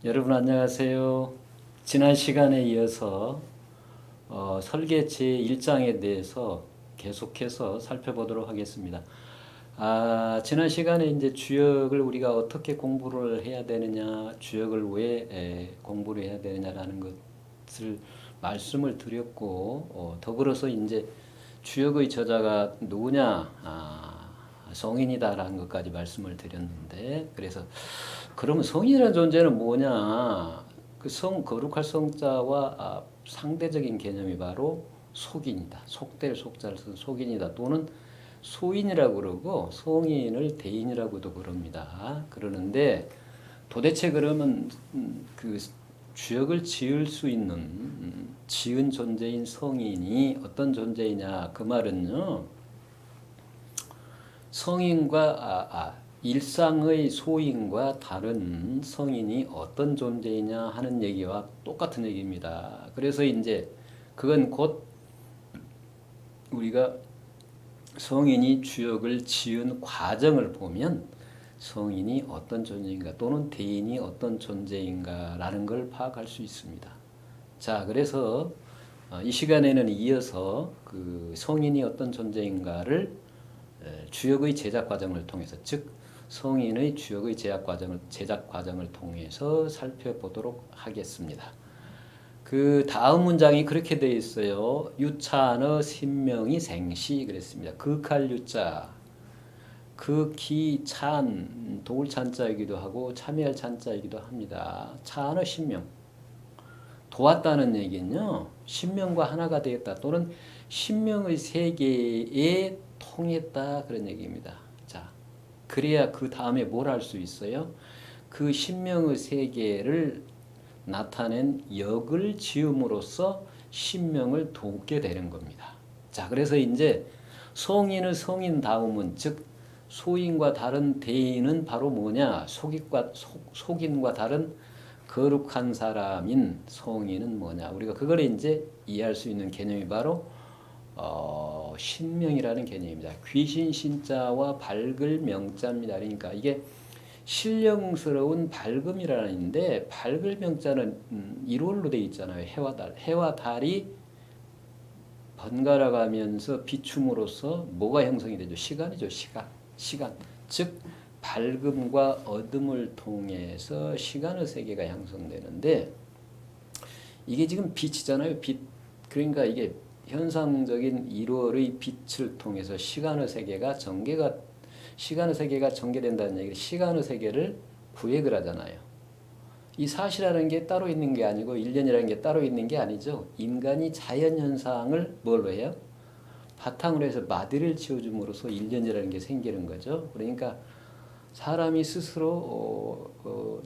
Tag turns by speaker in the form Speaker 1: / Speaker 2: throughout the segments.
Speaker 1: 여러분 안녕하세요. 지난 시간에 이어서 설계 제1장에 대해서 계속해서 살펴보도록 하겠습니다. 지난 시간에 이제 주역을 우리가 어떻게 공부를 해야 되느냐, 주역을 왜 공부를 해야 되느냐라는 것을 말씀을 드렸고, 더불어서 이제 주역의 저자가 누구냐, 성인이다라는 것까지 말씀을 드렸는데, 그래서 그러면 성인이라는 존재는 뭐냐? 그 거룩할 성자와 상대적인 개념이 바로 속인이다. 속될 속자를 쓴 속인이다. 또는 소인이라고 그러고 성인을 대인이라고도 그럽니다. 그러는데 도대체 그러면 그 주역을 지을 수 있는 지은 존재인 성인이 어떤 존재이냐? 그 말은요. 성인과 일상의 소인과 다른 성인이 어떤 존재이냐 하는 얘기와 똑같은 얘기입니다. 그래서 이제 그건 곧 우리가 성인이 주역을 지은 과정을 보면 성인이 어떤 존재인가 또는 대인이 어떤 존재인가라는 걸 파악할 수 있습니다. 자, 그래서 이 시간에는 이어서 그 성인이 어떤 존재인가를 주역의 제작 과정을 통해서, 즉 성인의 주역의 제작 과정을 통해서 살펴보도록 하겠습니다. 그 다음 문장이 그렇게 되어 있어요. 유찬의 신명이 생시 그랬습니다. 극할 유자, 극기 찬, 도울 찬자이기도 하고 참여할 찬자이기도 합니다. 찬의 신명, 도왔다는 얘기는요. 신명과 하나가 되었다 또는 신명의 세계에 통했다 그런 얘기입니다. 자, 그래야 그 다음에 뭘 할 수 있어요? 그 신명의 세계를 나타낸 역을 지음으로써 신명을 돕게 되는 겁니다. 자, 그래서 이제 성인의 성인다움은, 즉 소인과 다른 대인은 바로 뭐냐? 속인과 다른 거룩한 사람인 성인은 뭐냐? 우리가 그걸 이제 이해할 수 있는 개념이 바로 신명이라는 개념입니다. 귀신 신자와 밝을 명자입니다. 그러니까 이게 신령스러운 밝음이라는데, 밝을 명자는 1월로 되어 있잖아요. 해와 달. 해와 달이 번갈아 가면서 비춤으로써 뭐가 형성이 되죠? 시간이죠. 시간. 즉 밝음과 어둠을 통해서 시간의 세계가 형성되는데, 이게 지금 빛이잖아요. 빛. 그러니까 이게 현상적인 1월의 빛을 통해서 시간의 세계가 전개된다는 얘기를, 시간의 세계를 구획을 하잖아요. 이 사시라는 게 따로 있는 게 아니고 1년이라는 게 따로 있는 게 아니죠. 인간이 자연현상을 뭘로 해요? 바탕으로 해서 마디를 지어줌으로써 1년이라는 게 생기는 거죠. 그러니까 사람이 스스로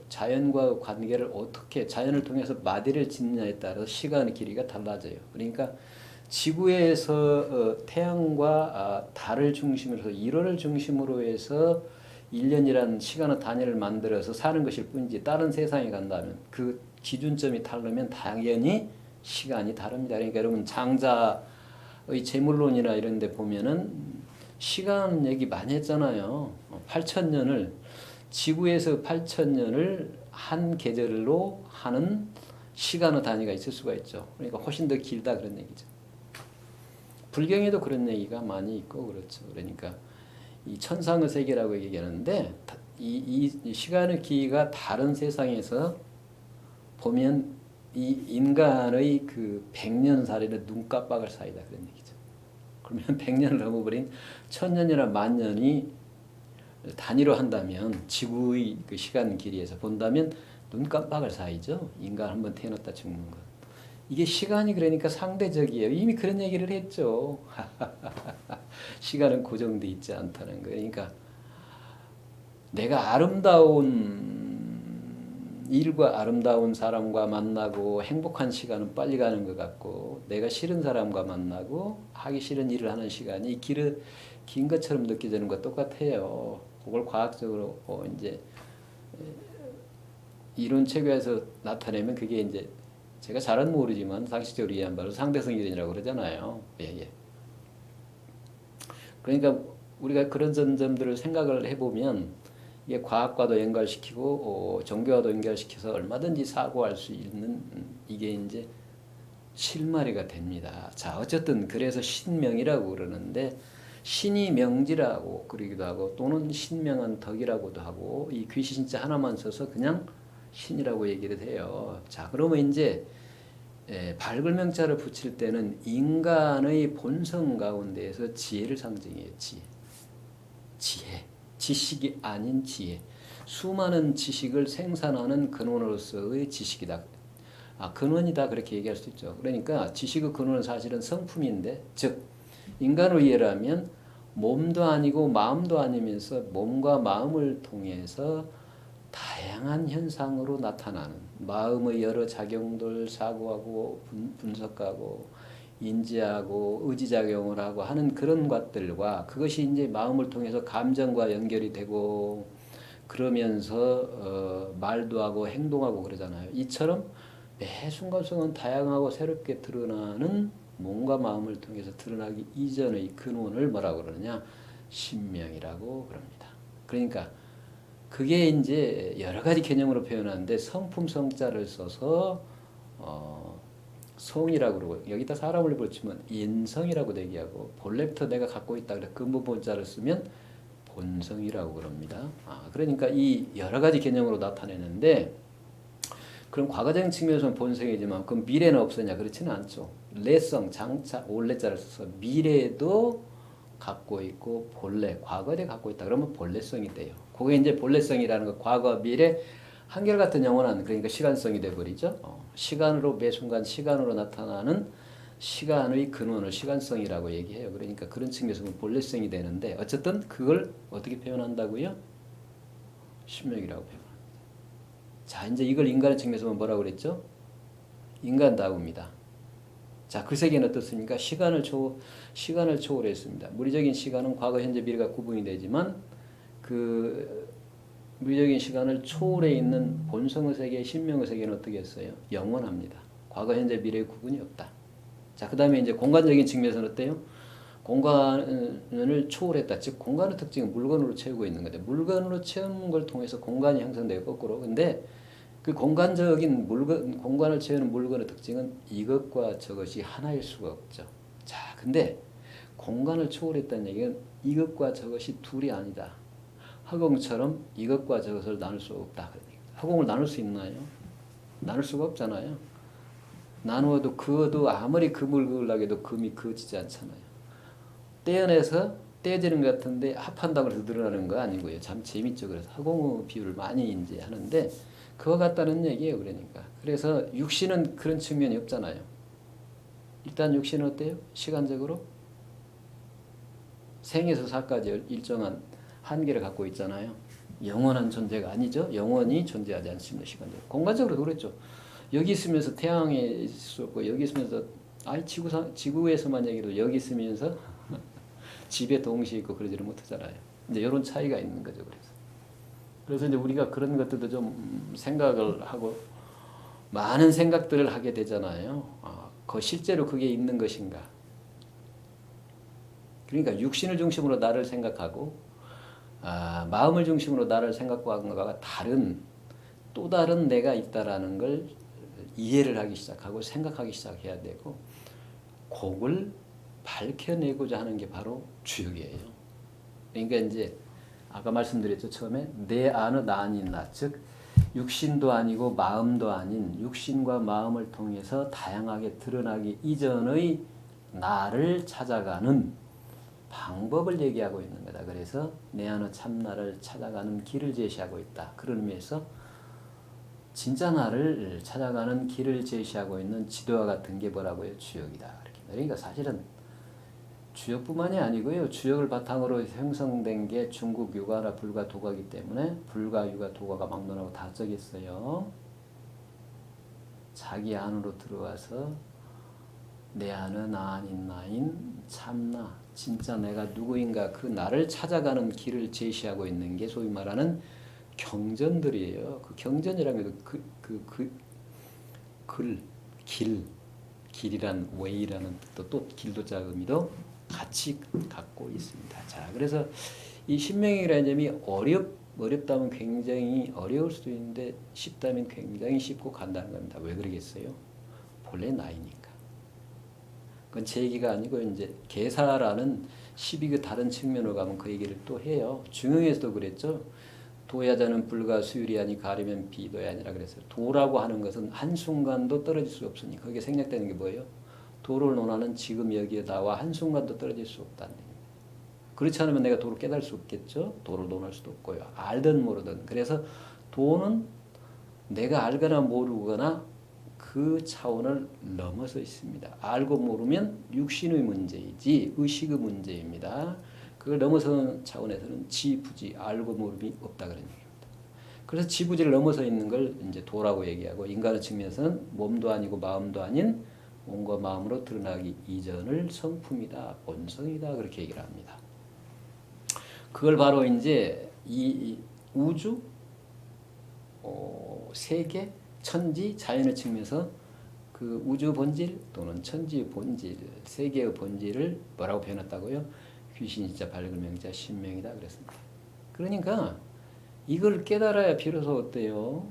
Speaker 1: 자연과 관계를 어떻게, 자연을 통해서 마디를 짓느냐에 따라서 시간의 길이가 달라져요. 그러니까 지구에서 태양과 달을 중심으로 해서 1월을 중심으로 해서 1년이라는 시간의 단위를 만들어서 사는 것일 뿐이지, 다른 세상에 간다면 그 기준점이 다르면 당연히 시간이 다릅니다. 그러니까 여러분 장자의 재물론이나 이런 데 보면은 시간 얘기 많이 했잖아요. 8천년을, 지구에서 8천년을 한 계절로 하는 시간의 단위가 있을 수가 있죠. 그러니까 훨씬 더 길다 그런 얘기죠. 불경에도 그런 얘기가 많이 있고 그렇죠. 그러니까 이 천상의 세계라고 얘기하는데, 이 시간의 길이가 다른 세상에서 보면 이 인간의 그 100년살이는 눈깜박을 사이다 그런 얘기죠. 그러면 100년을 넘어버린 1000년이나 만년이 단위로 한다면, 지구의 그 시간 길이에서 본다면 눈깜박을 사이죠. 인간 한번 태어났다 죽는 것. 이게 시간이 그러니까 상대적이에요. 이미 그런 얘기를 했죠. 시간은 고정돼 있지 않다는 거. 그러니까 내가 아름다운 일과 아름다운 사람과 만나고 행복한 시간은 빨리 가는 것 같고, 내가 싫은 사람과 만나고 하기 싫은 일을 하는 시간이 긴 것처럼 느껴지는 것과 똑같아요. 그걸 과학적으로 이제 이론 체계에서 나타내면 그게 이제, 제가 잘은 모르지만 상식적으로 이해한 바로 상대성 이론이라고 그러잖아요. 예. 그러니까 우리가 그런 점들을 생각을 해보면 이게 과학과도 연결시키고 종교와도 연결시켜서 얼마든지 사고할 수 있는 이게 이제 실마리가 됩니다. 자, 어쨌든 그래서 신명이라고 그러는데 신이 명지라고 그러기도 하고 또는 신명한 덕이라고도 하고 이 귀신자 하나만 써서 그냥 신이라고 얘기를 해요. 자, 그러면 이제 밝을 명자를 붙일 때는 인간의 본성 가운데에서 지혜를 상징해요. 지혜. 지식이 아닌 지혜. 수많은 지식을 생산하는 근원으로서의 지식이다. 근원이다 그렇게 얘기할 수 있죠. 그러니까 지식의 근원은 사실은 성품인데 즉 인간으로 이해를 하면 몸도 아니고 마음도 아니면서 몸과 마음을 통해서 다양한 현상으로 나타나는 마음의 여러 작용들 사고하고 분석하고 인지하고 의지작용을 하고 하는 그런 것들과 그것이 이제 마음을 통해서 감정과 연결이 되고 그러면서 말도 하고 행동하고 그러잖아요. 이처럼 매 순간순간 다양하고 새롭게 드러나는 몸과 마음을 통해서 드러나기 이전의 근원을 뭐라고 그러느냐? 신명이라고 그럽니다. 그러니까 그게 이제 여러 가지 개념으로 표현하는데 성품 성자를 써서 성이라고 그러고 여기다 사람을 붙이면 인성이라고 얘기하고 본래부터 내가 갖고 있다 그래 근본본자를 쓰면 본성이라고 그럽니다. 그러니까 이 여러 가지 개념으로 나타내는데 그럼 과거적인 측면에서는 본성이지만 그럼 미래는 없었냐? 그렇지는 않죠. 내성, 장차, 올래자를 써서 미래도 갖고 있고 본래, 과거에 갖고 있다. 그러면 본래성이 돼요. 그게 이제 본래성이라는 거 과거, 미래 한결같은 영원한 그러니까 시간성이 돼버리죠. 시간으로 매 순간 시간으로 나타나는 시간의 근원을 시간성이라고 얘기해요. 그러니까 그런 측면에서 본래성이 되는데 어쨌든 그걸 어떻게 표현한다고요? 신명이라고 표현. 자, 이제 이걸 인간의 측면에서 뭐라고 그랬죠? 인간다움이다. 자, 그 세계는 어떻습니까? 시간을 초월했습니다. 물리적인 시간은 과거, 현재, 미래가 구분이 되지만 그 물리적인 시간을 초월해 있는 본성의 세계, 신명의 세계는 어떻게 했어요? 영원합니다. 과거, 현재, 미래의 구분이 없다. 자, 그 다음에 이제 공간적인 측면에서는 어때요? 공간을 초월했다. 즉, 공간의 특징은 물건으로 채우고 있는 건데, 물건으로 채우는 걸 통해서 공간이 형성되고 거꾸로. 근데 그 공간적인 공간을 채우는 물건의 특징은 이것과 저것이 하나일 수가 없죠. 자, 근데 공간을 초월했다는 얘기는 이것과 저것이 둘이 아니다. 허공처럼 이것과 저것을 나눌 수 없다. 허공을 나눌 수 있나요? 나눌 수가 없잖아요. 나누어도 그어도 아무리 금을 그으려고 해도 금이 그어지지 않잖아요. 떼어내서 떼어지는 것 같은데 합한다고 해서 늘어나는 거 아니고요. 참 재밌죠. 그래서 허공의 비유를 많이 이제 하는데 그와 같다는 얘기예요. 그러니까. 그래서 육신은 그런 측면이 없잖아요. 일단 육신은 어때요? 시간적으로 생에서 사까지 일정한 한계를 갖고 있잖아요. 영원한 존재가 아니죠. 영원히 존재하지 않습니다. 시간적으로. 공간적으로도 그랬죠. 여기 있으면서 태양에 있을 수 없고 여기 있으면서 지구에서만 얘기해도 여기 있으면서 집에 동시에 있고 그러지를 못하잖아요. 이제 이런 차이가 있는 거죠. 그래서 이제 우리가 그런 것들도 좀 생각을 하고 많은 생각들을 하게 되잖아요. 실제로 그게 있는 것인가? 그러니까 육신을 중심으로 나를 생각하고 마음을 중심으로 나를 생각하는 것과 다른 또 다른 내가 있다라는 걸 이해를 하기 시작하고 생각하기 시작해야 되고 그걸 밝혀내고자 하는 게 바로 주역이에요. 그러니까 이제 아까 말씀드렸죠. 처음에 내 안의 나 아닌 나, 즉 육신도 아니고 마음도 아닌 육신과 마음을 통해서 다양하게 드러나기 이전의 나를 찾아가는 방법을 얘기하고 있는 거다. 그래서 내 안의 참나를 찾아가는 길을 제시하고 있다. 그런 의미에서 진짜 나를 찾아가는 길을 제시하고 있는 지도와 같은 게 뭐라고요? 주역이다. 그러니까 사실은 주역뿐만이 아니고요. 주역을 바탕으로 형성된 게 중국 유가나 불가 도가이기 때문에 불가 유가 도가가 막론하고 다 적여 있어요. 자기 안으로 들어와서 내 안은 나 아닌 나인 참나 진짜 내가 누구인가 그 나를 찾아가는 길을 제시하고 있는 게 소위 말하는 경전들이에요. 그 경전이라는 길이란 웨이라는 또 길도자 의미도 같이 갖고 있습니다. 자, 그래서 이 신명이라는 점이 어렵다면 굉장히 어려울 수도 있는데 쉽다면 굉장히 쉽고 간다는 겁니다. 왜 그러겠어요? 본래 나이니까. 그건 제 얘기가 아니고 이제 계사라는 12그 다른 측면으로 가면 그 얘기를 또 해요. 중용에서도 그랬죠. 도야자는 불과 수율이 아니 가리면 비도야 아니라 그랬어요. 도라고 하는 것은 한순간도 떨어질 수 없으니 거기에 생략되는 게 뭐예요? 도를 논하는 지금 여기에 나와 한순간도 떨어질 수 없다는 얘기입니다. 그렇지 않으면 내가 도를 깨달을 수 없겠죠. 도를 논할 수도 없고요. 알든 모르든. 그래서 도는 내가 알거나 모르거나 그 차원을 넘어서 있습니다. 알고 모르면 육신의 문제이지 의식의 문제입니다. 그걸 넘어서는 차원에서는 지부지 알고 모름이 없다 그런 얘기입니다. 그래서 지부지를 넘어서 있는 걸 이제 도라고 얘기하고 인간의 측면에서는 몸도 아니고 마음도 아닌 몸과 마음으로 드러나기 이전을 성품이다, 본성이다 그렇게 얘기를 합니다. 그걸 바로 이제 이 우주, 세계, 천지, 자연의 측면에서 그 우주 본질 또는 천지의 본질, 세계의 본질을 뭐라고 표현했다고요? 귀신 진짜 밝은 명자 신명이다 그랬습니다. 그러니까 이걸 깨달아야 비로소 어때요?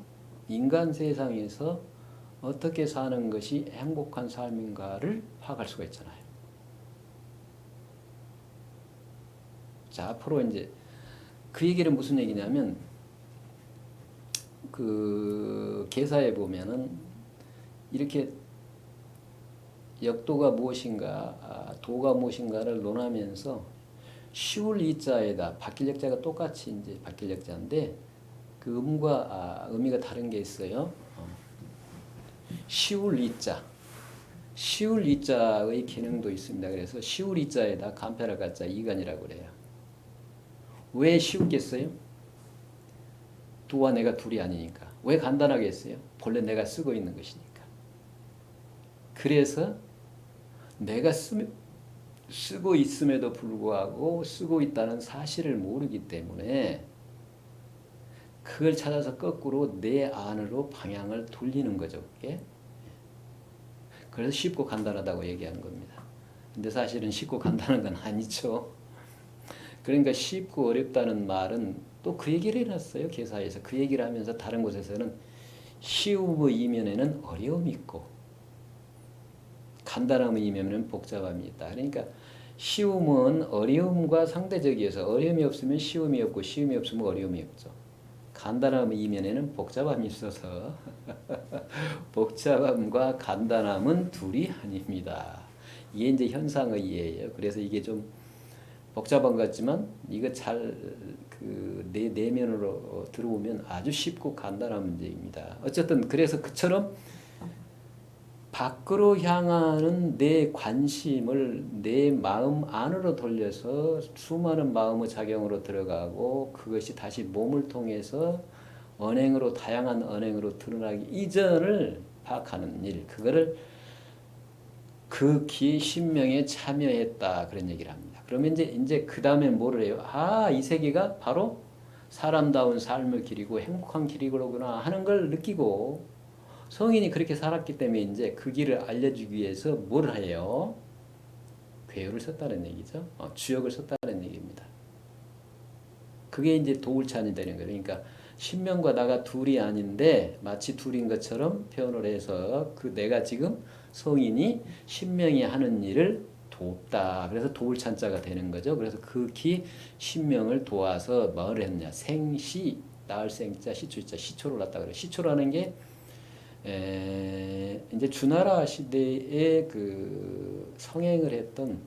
Speaker 1: 인간 세상에서 어떻게 사는 것이 행복한 삶인가를 파악할 수가 있잖아요. 자, 앞으로 이제 그 얘기는 무슨 얘기냐면 그 계사에 보면은 이렇게 역도가 무엇인가, 도가 무엇인가를 논하면서 쉬울 이자에다 바뀔 역자가 똑같이 이제 바뀔 역자인데 그 음과 의미가 다른 게 있어요. 쉬울 이자, 쉬울 이자의 기능도 있습니다. 그래서 쉬울 이자에다 간편할 가자 이간이라고 그래요. 왜 쉬우겠어요? 두와 내가 둘이 아니니까. 왜 간단하게 했어요? 본래 내가 쓰고 있는 것이니까. 그래서 내가 쓰고 있음에도 불구하고 쓰고 있다는 사실을 모르기 때문에 그걸 찾아서 거꾸로 내 안으로 방향을 돌리는 거죠. 그게. 그래서 쉽고 간단하다고 얘기하는 겁니다. 근데 사실은 쉽고 간단한 건 아니죠. 그러니까 쉽고 어렵다는 말은 또 그 얘기를 해놨어요. 계사에서. 그 얘기를 하면서 다른 곳에서는 쉬움의 이면에는 어려움이 있고 간단함의 이면에는 복잡함이 있다. 그러니까 쉬움은 어려움과 상대적이어서 어려움이 없으면 쉬움이 없고 쉬움이 없으면 어려움이 없죠. 간단함의 이면에는 복잡함이 있어서 복잡함과 간단함은 둘이 아닙니다. 이게 이제 현상의 이해예요. 그래서 이게 좀 복잡한 것 같지만 이거 잘 그 내면으로 들어오면 아주 쉽고 간단한 문제입니다. 어쨌든 그래서 그처럼 밖으로 향하는 내 관심을 내 마음 안으로 돌려서 수많은 마음의 작용으로 들어가고 그것이 다시 몸을 통해서 언행으로 다양한 언행으로 드러나기 이전을 파악하는 일, 그거를 극히 신명에 참여했다 그런 얘기를 합니다. 그러면 이제 그 다음에 뭐를 해요? 이 세계가 바로 사람다운 삶의 길이고 행복한 길이구나 하는 걸 느끼고 성인이 그렇게 살았기 때문에 이제 그 길을 알려주기 위해서 뭘 해요? 괴유를 썼다는 얘기죠. 주역을 썼다는 얘기입니다. 그게 이제 도울찬이 되는 거예요. 그러니까 신명과 나가 둘이 아닌데 마치 둘인 것처럼 표현을 해서 그 내가 지금 성인이 신명이 하는 일을 돕다. 그래서 도울 찬자가 되는 거죠. 그래서 극히 신명을 도와서 뭘 했냐? 생시, 나을 생자, 시초자, 시초를 낳다 그래요. 시초라는 게 이제 주나라 시대에 그 성행을 했던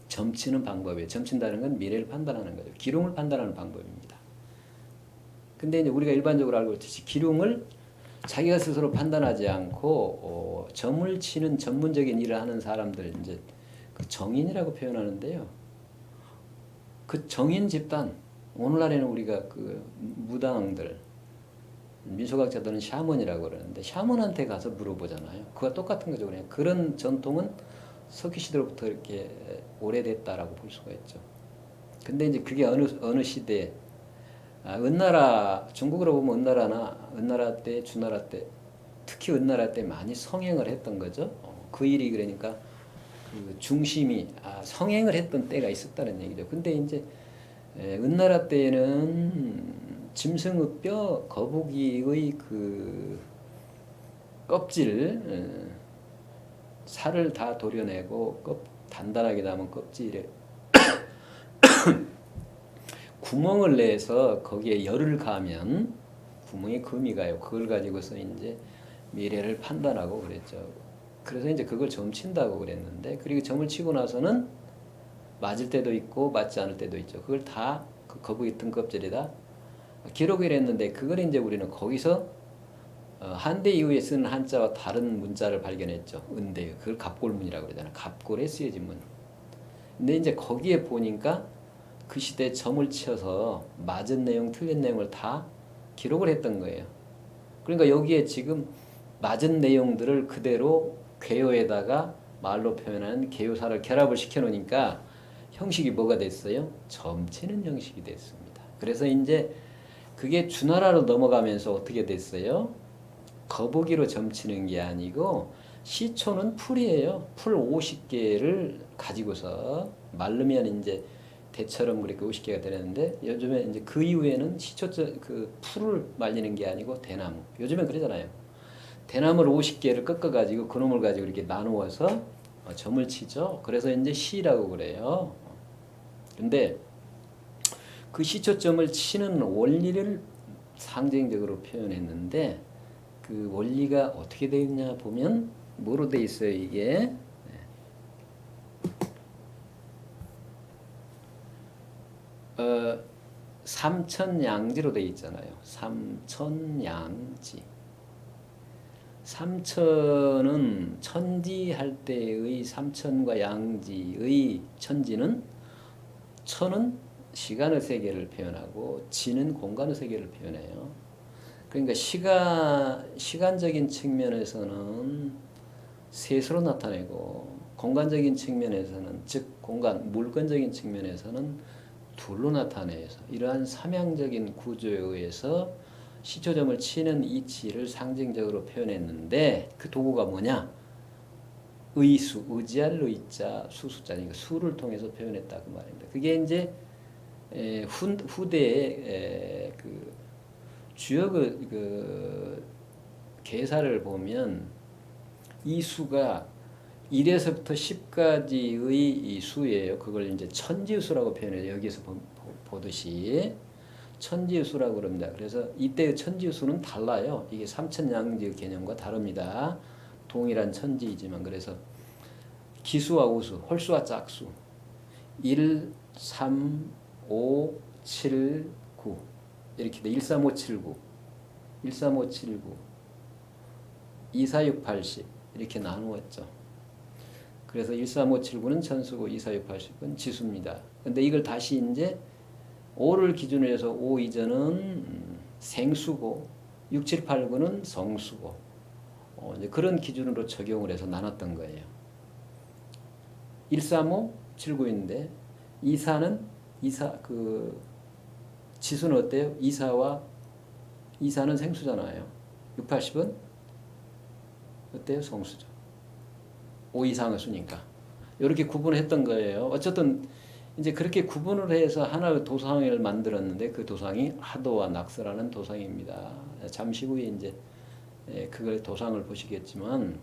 Speaker 1: 점치는 방법이에요. 점친다는 건 미래를 판단하는 거죠. 기lum을 판단하는 방법입니다. 근데 이제 우리가 일반적으로 알고 있듯이 기lum을 자기가 스스로 판단하지 않고 점을 치는 전문적인 일을 하는 사람들 이제 그 정인이라고 표현하는데요. 그 정인 집단 오늘날에는 우리가 그 무당들 민속학자들은 샤먼이라고 그러는데 샤먼한테 가서 물어보잖아요. 그거 똑같은 거죠. 그냥 그런 전통은 석기 시대로부터 이렇게 오래됐다라고 볼 수가 있죠. 근데 이제 그게 어느 시대에 은나라 중국으로 보면 은나라 때 주나라 때 특히 은나라 때 많이 성행을 했던 거죠. 그 일이 그러니까 그 중심이 성행을 했던 때가 있었다는 얘기죠. 근데 이제 은나라 때에는 짐승의 뼈, 거북이의 그 껍질, 살을 다 도려내고 단단하게 남은 껍질에 구멍을 내서 거기에 열을 가하면 구멍에 금이 가요. 그걸 가지고서 이제 미래를 판단하고 그랬죠. 그래서 이제 그걸 점친다고 그랬는데, 그리고 점을 치고 나서는 맞을 때도 있고 맞지 않을 때도 있죠. 그걸 다 그 거북이 등껍질에다 기록을 했는데, 그걸 이제 우리는 거기서 한대 이후에 쓰는 한자와 다른 문자를 발견했죠. 은대. 그걸 갑골문이라고 그러잖아요. 갑골에 쓰여진 문. 근데 이제 거기에 보니까 그 시대에 점을 치어서 맞은 내용, 틀린 내용을 다 기록을 했던 거예요. 그러니까 여기에 지금 맞은 내용들을 그대로 궤요에다가 말로 표현하는 개요사를 결합을 시켜 놓으니까 형식이 뭐가 됐어요? 점치는 형식이 됐습니다. 그래서 이제 그게 주나라로 넘어가면서 어떻게 됐어요? 거북이로 점치는 게 아니고 시초는 풀이에요. 풀 50개를 가지고서 말르면 이제 대처럼 그렇게 50개가 되는데, 요즘에 이제 그 이후에는 시초 그 풀을 말리는 게 아니고 대나무. 요즘엔 그러잖아요. 대나무를 50개를 꺾어 가지고 그놈을 가지고 이렇게 나누어서 점을 치죠. 그래서 이제 시라고 그래요. 근데 그 시초점을 치는 원리를 상징적으로 표현했는데, 그 원리가 어떻게 되어 있냐 보면 뭐로 되어 있어요, 이게? 삼천양지로 되어 있잖아요. 삼천양지. 삼천은 천지할 때의 삼천과 양지의 천지는, 천은 시간의 세계를 표현하고 지는 공간의 세계를 표현해요. 그러니까 시간적인 측면에서는 셋으로 나타내고, 공간적인 측면에서는, 즉 공간 물건적인 측면에서는 둘로 나타내서, 이러한 삼양적인 구조에 의해서 시초점을 치는 이치를 상징적으로 표현했는데, 그 도구가 뭐냐? 의수, 의지할 의자, 수수자니까 수를 통해서 표현했다 그 말입니다. 그게 이제 후대의 그 주요 그 계사를 보면 이 수가 1에서부터 10까지의 이 수예요. 그걸 이제 천지수라고 표현해요. 여기서 보듯이 천지수라고 그럽니다. 그래서 이때의 천지수는 달라요. 이게 삼천양지 개념과 다릅니다. 동일한 천지이지만. 그래서 기수와 우수, 홀수와 짝수, 1, 3, 5, 7, 9 이렇게 돼. 13579, 13579, 24680 이렇게 나누었죠. 그래서 13579는 천수고 24680은 지수입니다. 근데 이걸 다시 이제 5를 기준으로 해서 5 이전은 생수고 6789는 성수고, 이제 그런 기준으로 적용을 해서 나눴던 거예요. 135, 79인데 24는 그 지수는 어때요? 24는 생수잖아요. 680은 어때요? 성수죠. 5 이상의 수니까. 이렇게 구분을 했던 거예요. 어쨌든 이제 그렇게 구분을 해서 하나의 도상을 만들었는데, 그 도상이 하도와 낙서라는 도상입니다. 잠시 후에 이제 그걸 도상을 보시겠지만,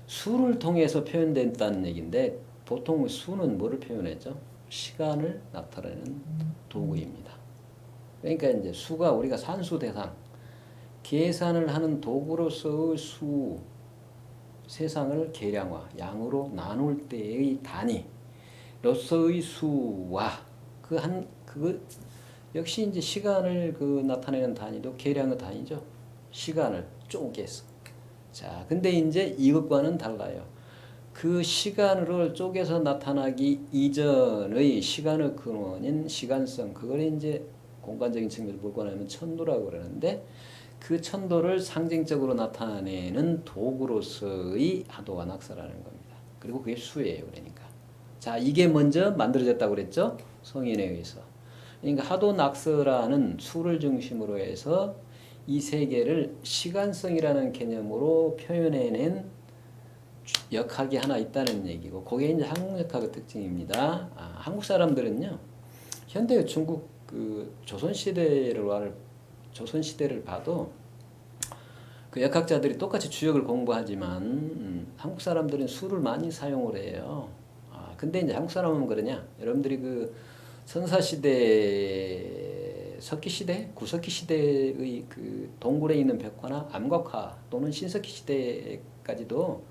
Speaker 1: 수를 통해서 표현된다는 얘기인데, 보통 수는 뭐를 표현했죠? 시간을 나타내는 도구입니다. 그러니까 이제 수가 우리가 산수 대상, 계산을 하는 도구로서의 수, 세상을 계량화, 양으로 나눌 때의 단위로서의 수와 그거 역시 이제 시간을 나타내는 단위도 계량의 단위죠. 시간을 쪼개서. 자, 근데 이제 이것과는 달라요. 그 시간으로 쪼개서 나타나기 이전의 시간의 근원인 시간성, 그걸 이제 공간적인 측면에서 볼 거라면 천도라고 그러는데, 그 천도를 상징적으로 나타내는 도구로서의 하도와 낙서라는 겁니다. 그리고 그게 수예요. 그러니까. 자, 이게 먼저 만들어졌다고 그랬죠? 성인에 의해서. 그러니까 하도 낙서라는 수를 중심으로 해서 이 세계를 시간성이라는 개념으로 표현해낸 역학이 하나 있다는 얘기고, 그게 이제 한국 역학의 특징입니다. 한국 사람들은요, 현대 중국 그 조선 시대를 봐도 그 역학자들이 똑같이 주역을 공부하지만 한국 사람들은 수를 많이 사용을 해요. 근데 이제 한국 사람은 그러냐? 여러분들이 그 선사시대, 석기시대, 구석기시대의 그 동굴에 있는 벽화나 암각화 또는 신석기시대까지도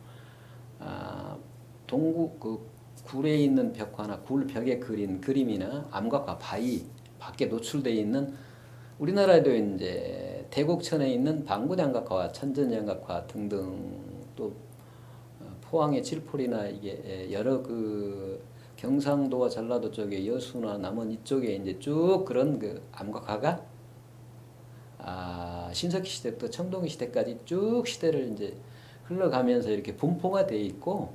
Speaker 1: 동구 그 굴에 있는 벽화나 굴 벽에 그린 그림이나 암각화 바위 밖에 노출되어 있는 우리나라에도 이제 대곡천에 있는 방구장각화와 천전장각화 등등 또 포항의 칠폴이나 이게 여러 그 경상도와 전라도 쪽에 여수나 남원 이쪽에 이제 쭉 그런 그 암각화가 신석기 시대부터 청동기 시대까지 쭉 시대를 이제 흘러가면서 이렇게 분포가 돼 있고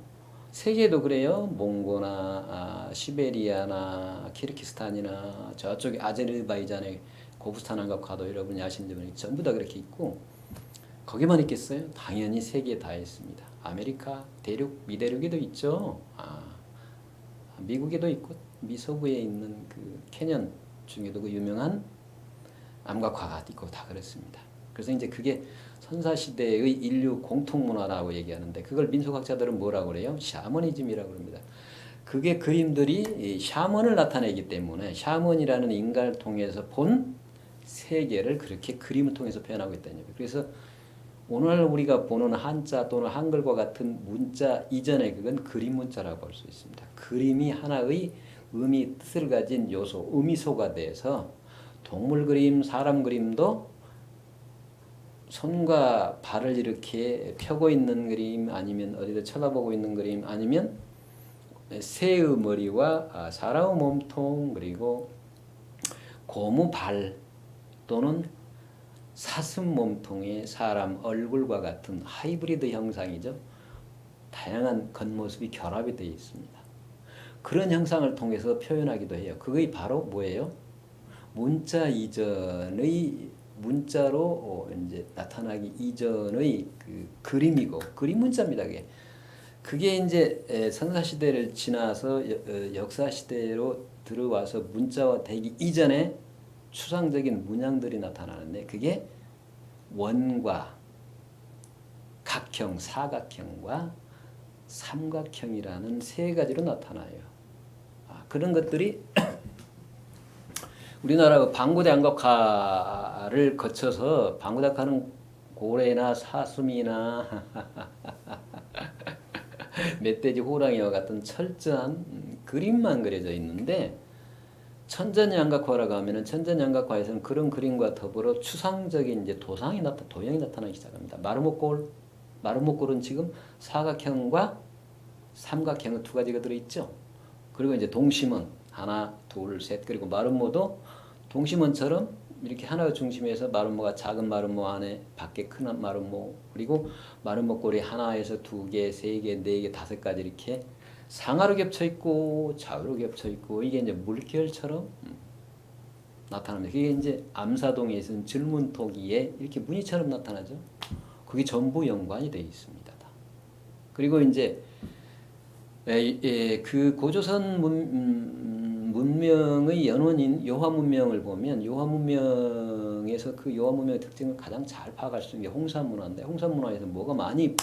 Speaker 1: 세계도 그래요. 몽고나 시베리아나 키르기스탄이나 저쪽에 아제르바이잔의 고부스탄 암각화도 여러분이 아시는 전부 다 그렇게 있고 거기만 있겠어요? 당연히 세계에 다 있습니다. 아메리카 대륙 미대륙에도 있죠. 미국에도 있고 미서부에 있는 그 캐년 중에도 그 유명한 암각화가 있고 다 그렇습니다. 그래서 이제 그게 선사시대의 인류 공통문화라고 얘기하는데 그걸 민속학자들은 뭐라고 그래요? 샤머니즘이라고 합니다. 그게 그림들이 샤먼을 나타내기 때문에 샤먼이라는 인간을 통해서 본 세계를 그렇게 그림을 통해서 표현하고 있다는 얘기예요. 그래서 오늘 우리가 보는 한자 또는 한글과 같은 문자 이전에 그건 그림 문자라고 할 수 있습니다. 그림이 하나의 의미, 뜻을 가진 요소, 의미소가 돼서 동물 그림, 사람 그림도 손과 발을 이렇게 펴고 있는 그림 아니면 어디를 쳐다보고 있는 그림 아니면 새의 머리와 사람의 몸통 그리고 고무 발 또는 사슴 몸통의 사람 얼굴과 같은 하이브리드 형상이죠. 다양한 겉모습이 결합이 되어 있습니다. 그런 형상을 통해서 표현하기도 해요. 그게 바로 뭐예요? 문자 이전의 문자로 이제 나타나기 이전의 그 그림이고 그림 문자입니다. 그게 이제 선사 시대를 지나서 역사 시대로 들어와서 문자화 되기 이전에 추상적인 문양들이 나타나는데 그게 원과 각형, 사각형과 삼각형이라는 세 가지로 나타나요. 그런 것들이 우리나라 방구대 암각화를 거쳐서 방구대학화는 고래나 사슴이나 멧돼지, 호랑이와 같은 철저한 그림만 그려져 있는데 천전양각화라고 하면은 천전양각화에서는 그런 그림과 더불어 추상적인 이제 도형이 나타나기 시작합니다. 마루목골은 지금 사각형과 삼각형의 두 가지가 들어있죠. 그리고 이제 동심원 하나, 둘, 셋 그리고 마름모도 동심원처럼 이렇게 하나의 중심에서 마름모가 작은 마름모 안에 밖에 큰 마름모 그리고 마름모골이 하나에서 두 개, 세 개, 네 개, 다섯 가지 이렇게 상하로 겹쳐 있고 좌우로 겹쳐 있고 이게 이제 물결처럼 나타납니다. 그게 이제 암사동에 있는 질문토기에 이렇게 무늬처럼 나타나죠. 그게 전부 연관이 되어 있습니다. 그리고 이제 그 고조선 문명의 연원인 요하 문명을 보면 요하 문명에서 그 요하 문명의 특징을 가장 잘 파악할 수 있는 게 홍산 문화인데 홍산 문화에서 뭐가 많이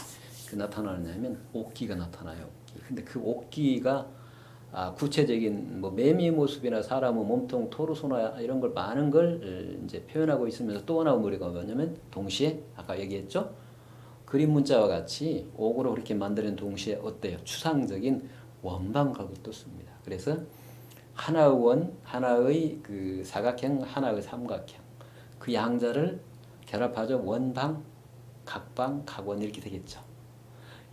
Speaker 1: 나타나냐면 옥기가 나타나요. 근데 그 옥기가 구체적인 뭐 매미의 모습이나 사람의 몸통, 토르소나 이런 걸 많은 걸 이제 표현하고 있으면서 또 하나 머리가 뭐냐면 동시에 아까 얘기했죠. 그림 문자와 같이 옥으로 그렇게 만드는 동시에 어때요? 추상적인 원방각을 또 씁니다. 그래서 하나의 원, 하나의 그 사각형, 하나의 삼각형 그 양자를 결합하죠. 원방, 각방, 각원 이렇게 되겠죠.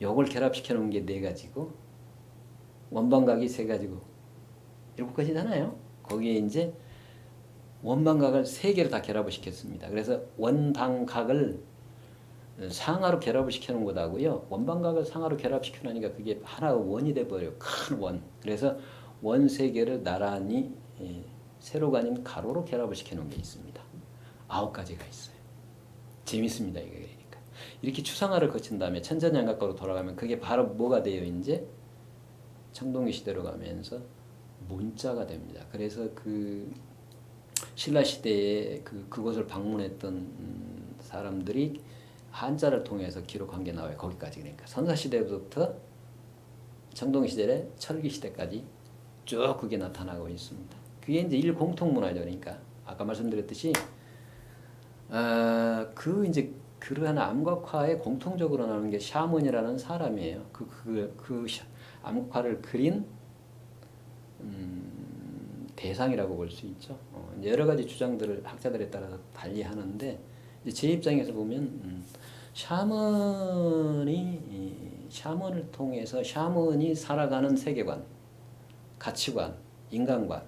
Speaker 1: 요걸 결합시켜 놓은 게 네 가지고 원방각이 세 가지고 일곱 가지잖아요. 거기에 이제 원방각을 세 개를 다 결합을 시켰습니다. 그래서 원방각을 상하로 결합을 시켜 놓은 거다고요. 원방각을 상하로 결합시켜 놓으니까 그게 하나의 원이 돼 버려요. 큰 원. 그래서 원 세 개를 나란히 세로가 아닌 가로로 결합을 시켜 놓은 게 있습니다. 9가지가 있어요. 재밌습니다. 이게 그러니까. 이렇게 추상화를 거친 다음에 천전양각과로 돌아가면 그게 바로 뭐가 돼요? 이제 청동기 시대로 가면서 문자가 됩니다. 그래서 그 신라 시대에 그곳을 방문했던 사람들이 한자를 통해서 기록한 게 나와요. 거기까지. 그러니까 선사 시대부터 청동 시대에 철기 시대까지 쭉 그게 나타나고 있습니다. 그게 이제 일공통 문화죠. 그러니까 아까 말씀드렸듯이 이제 그러한 암각화에 공통적으로 나오는 게 샤먼이라는 사람이에요. 암각화를 그린 대상이라고 볼 수 있죠. 여러 가지 주장들을 학자들에 따라서 달리 하는데 이제 제 입장에서 보면 샤먼을 통해서 샤먼이 살아가는 세계관, 가치관, 인간관,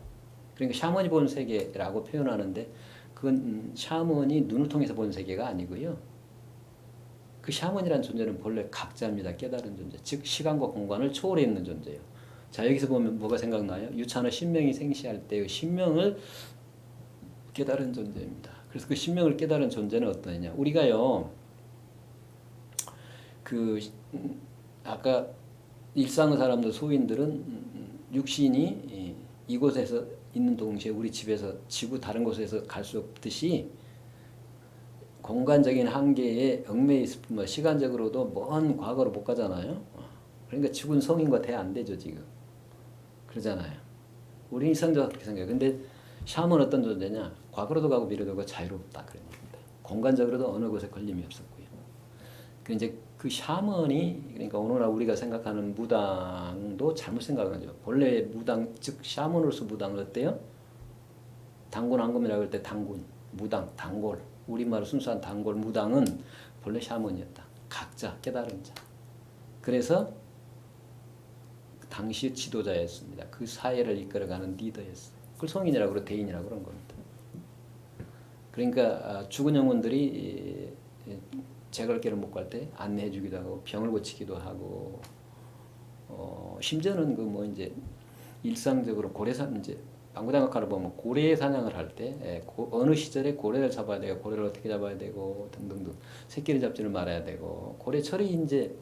Speaker 1: 그러니까 샤먼이 본 세계라고 표현하는데 그건 샤먼이 눈을 통해서 본 세계가 아니고요. 그 샤먼이라는 존재는 본래 각자입니다. 깨달은 존재, 즉 시간과 공간을 초월해 있는 존재예요. 자, 여기서 보면 뭐가 생각나요? 유찬의 신명이 생시할 때의 신명을 깨달은 존재입니다. 그래서 그 신명을 깨달은 존재는 어떠냐? 우리가요, 아까 일상의 사람들, 소인들은 육신이 이곳에서 있는 동시에 우리 집에서 지구 다른 곳에서 갈 수 없듯이 공간적인 한계에 얽매여 있을 뿐만 시간적으로도 먼 과거로 못 가잖아요. 그러니까 죽은 성인과 대 안 되죠 지금. 그러잖아요. 우리 이성적으로 그렇게 생각해요. 근데 샤먼은 어떤 존재냐? 과거로도 가고 미래도 가고 자유롭다 그런 얘기입니다. 공간적으로도 어느 곳에 걸림이 없었고요. 이제 그 샤먼이 그러니까 오늘날 우리가 생각하는 무당도 잘못 생각하죠. 본래 무당 즉 샤먼으로서 무당은 어때요? 단골 안검이라고 할 때 단군, 무당, 단골. 우리말로 순수한 단골 무당은 본래 샤먼이었다. 각자 깨달은 자. 그래서 당시 지도자였습니다. 그 사회를 이끌어가는 리더였어요. 그걸 성인이라고 그러고 대인이라고 그런 겁니다. 그러니까 죽은 영혼들이 제갈 길을 못 갈 때 안내해 주기도 하고 병을 고치기도 하고 심지어는 이제 일상적으로 고래산 이제 방구장학과를 보면 고래 사냥을 할 때 어느 시절에 고래를 잡아야 되고 고래를 어떻게 잡아야 되고 등등등 새끼를 잡지를 말아야 되고 고래철이 이제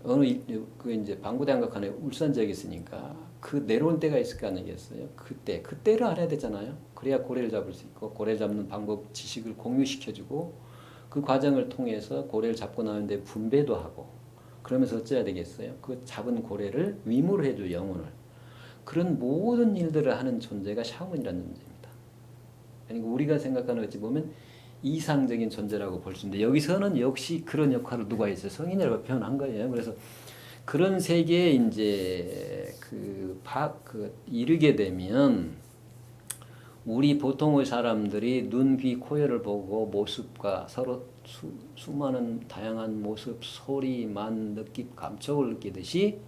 Speaker 1: 어느 이제 방구장학과에 울산 지역에 있으니까 그 내려올 때가 있을 거 아니겠어요? 그때를 알아야 되잖아요. 그래야 고래를 잡을 수 있고 고래 잡는 방법 지식을 공유시켜주고 그 과정을 통해서 고래를 잡고 나오는데 분배도 하고 그러면서 어찌해야 되겠어요? 그 잡은 고래를 위무해줘 영혼을. 그런 모든 일들을 하는 존재가 샤먼이라는 존재입니다. 그러니까 우리가 생각하는 어찌 보면 이상적인 존재라고 볼 수 있는데 여기서는 역시 그런 역할을 누가 했어요? 성인이라고 표현한 거예요. 그래서 그런 세계에 이제 이르게 되면 우리 보통의 사람들이 눈, 귀, 코열을 보고 모습과 서로 수많은 다양한 모습, 소리, 만, 느낌, 감촉을 느끼듯이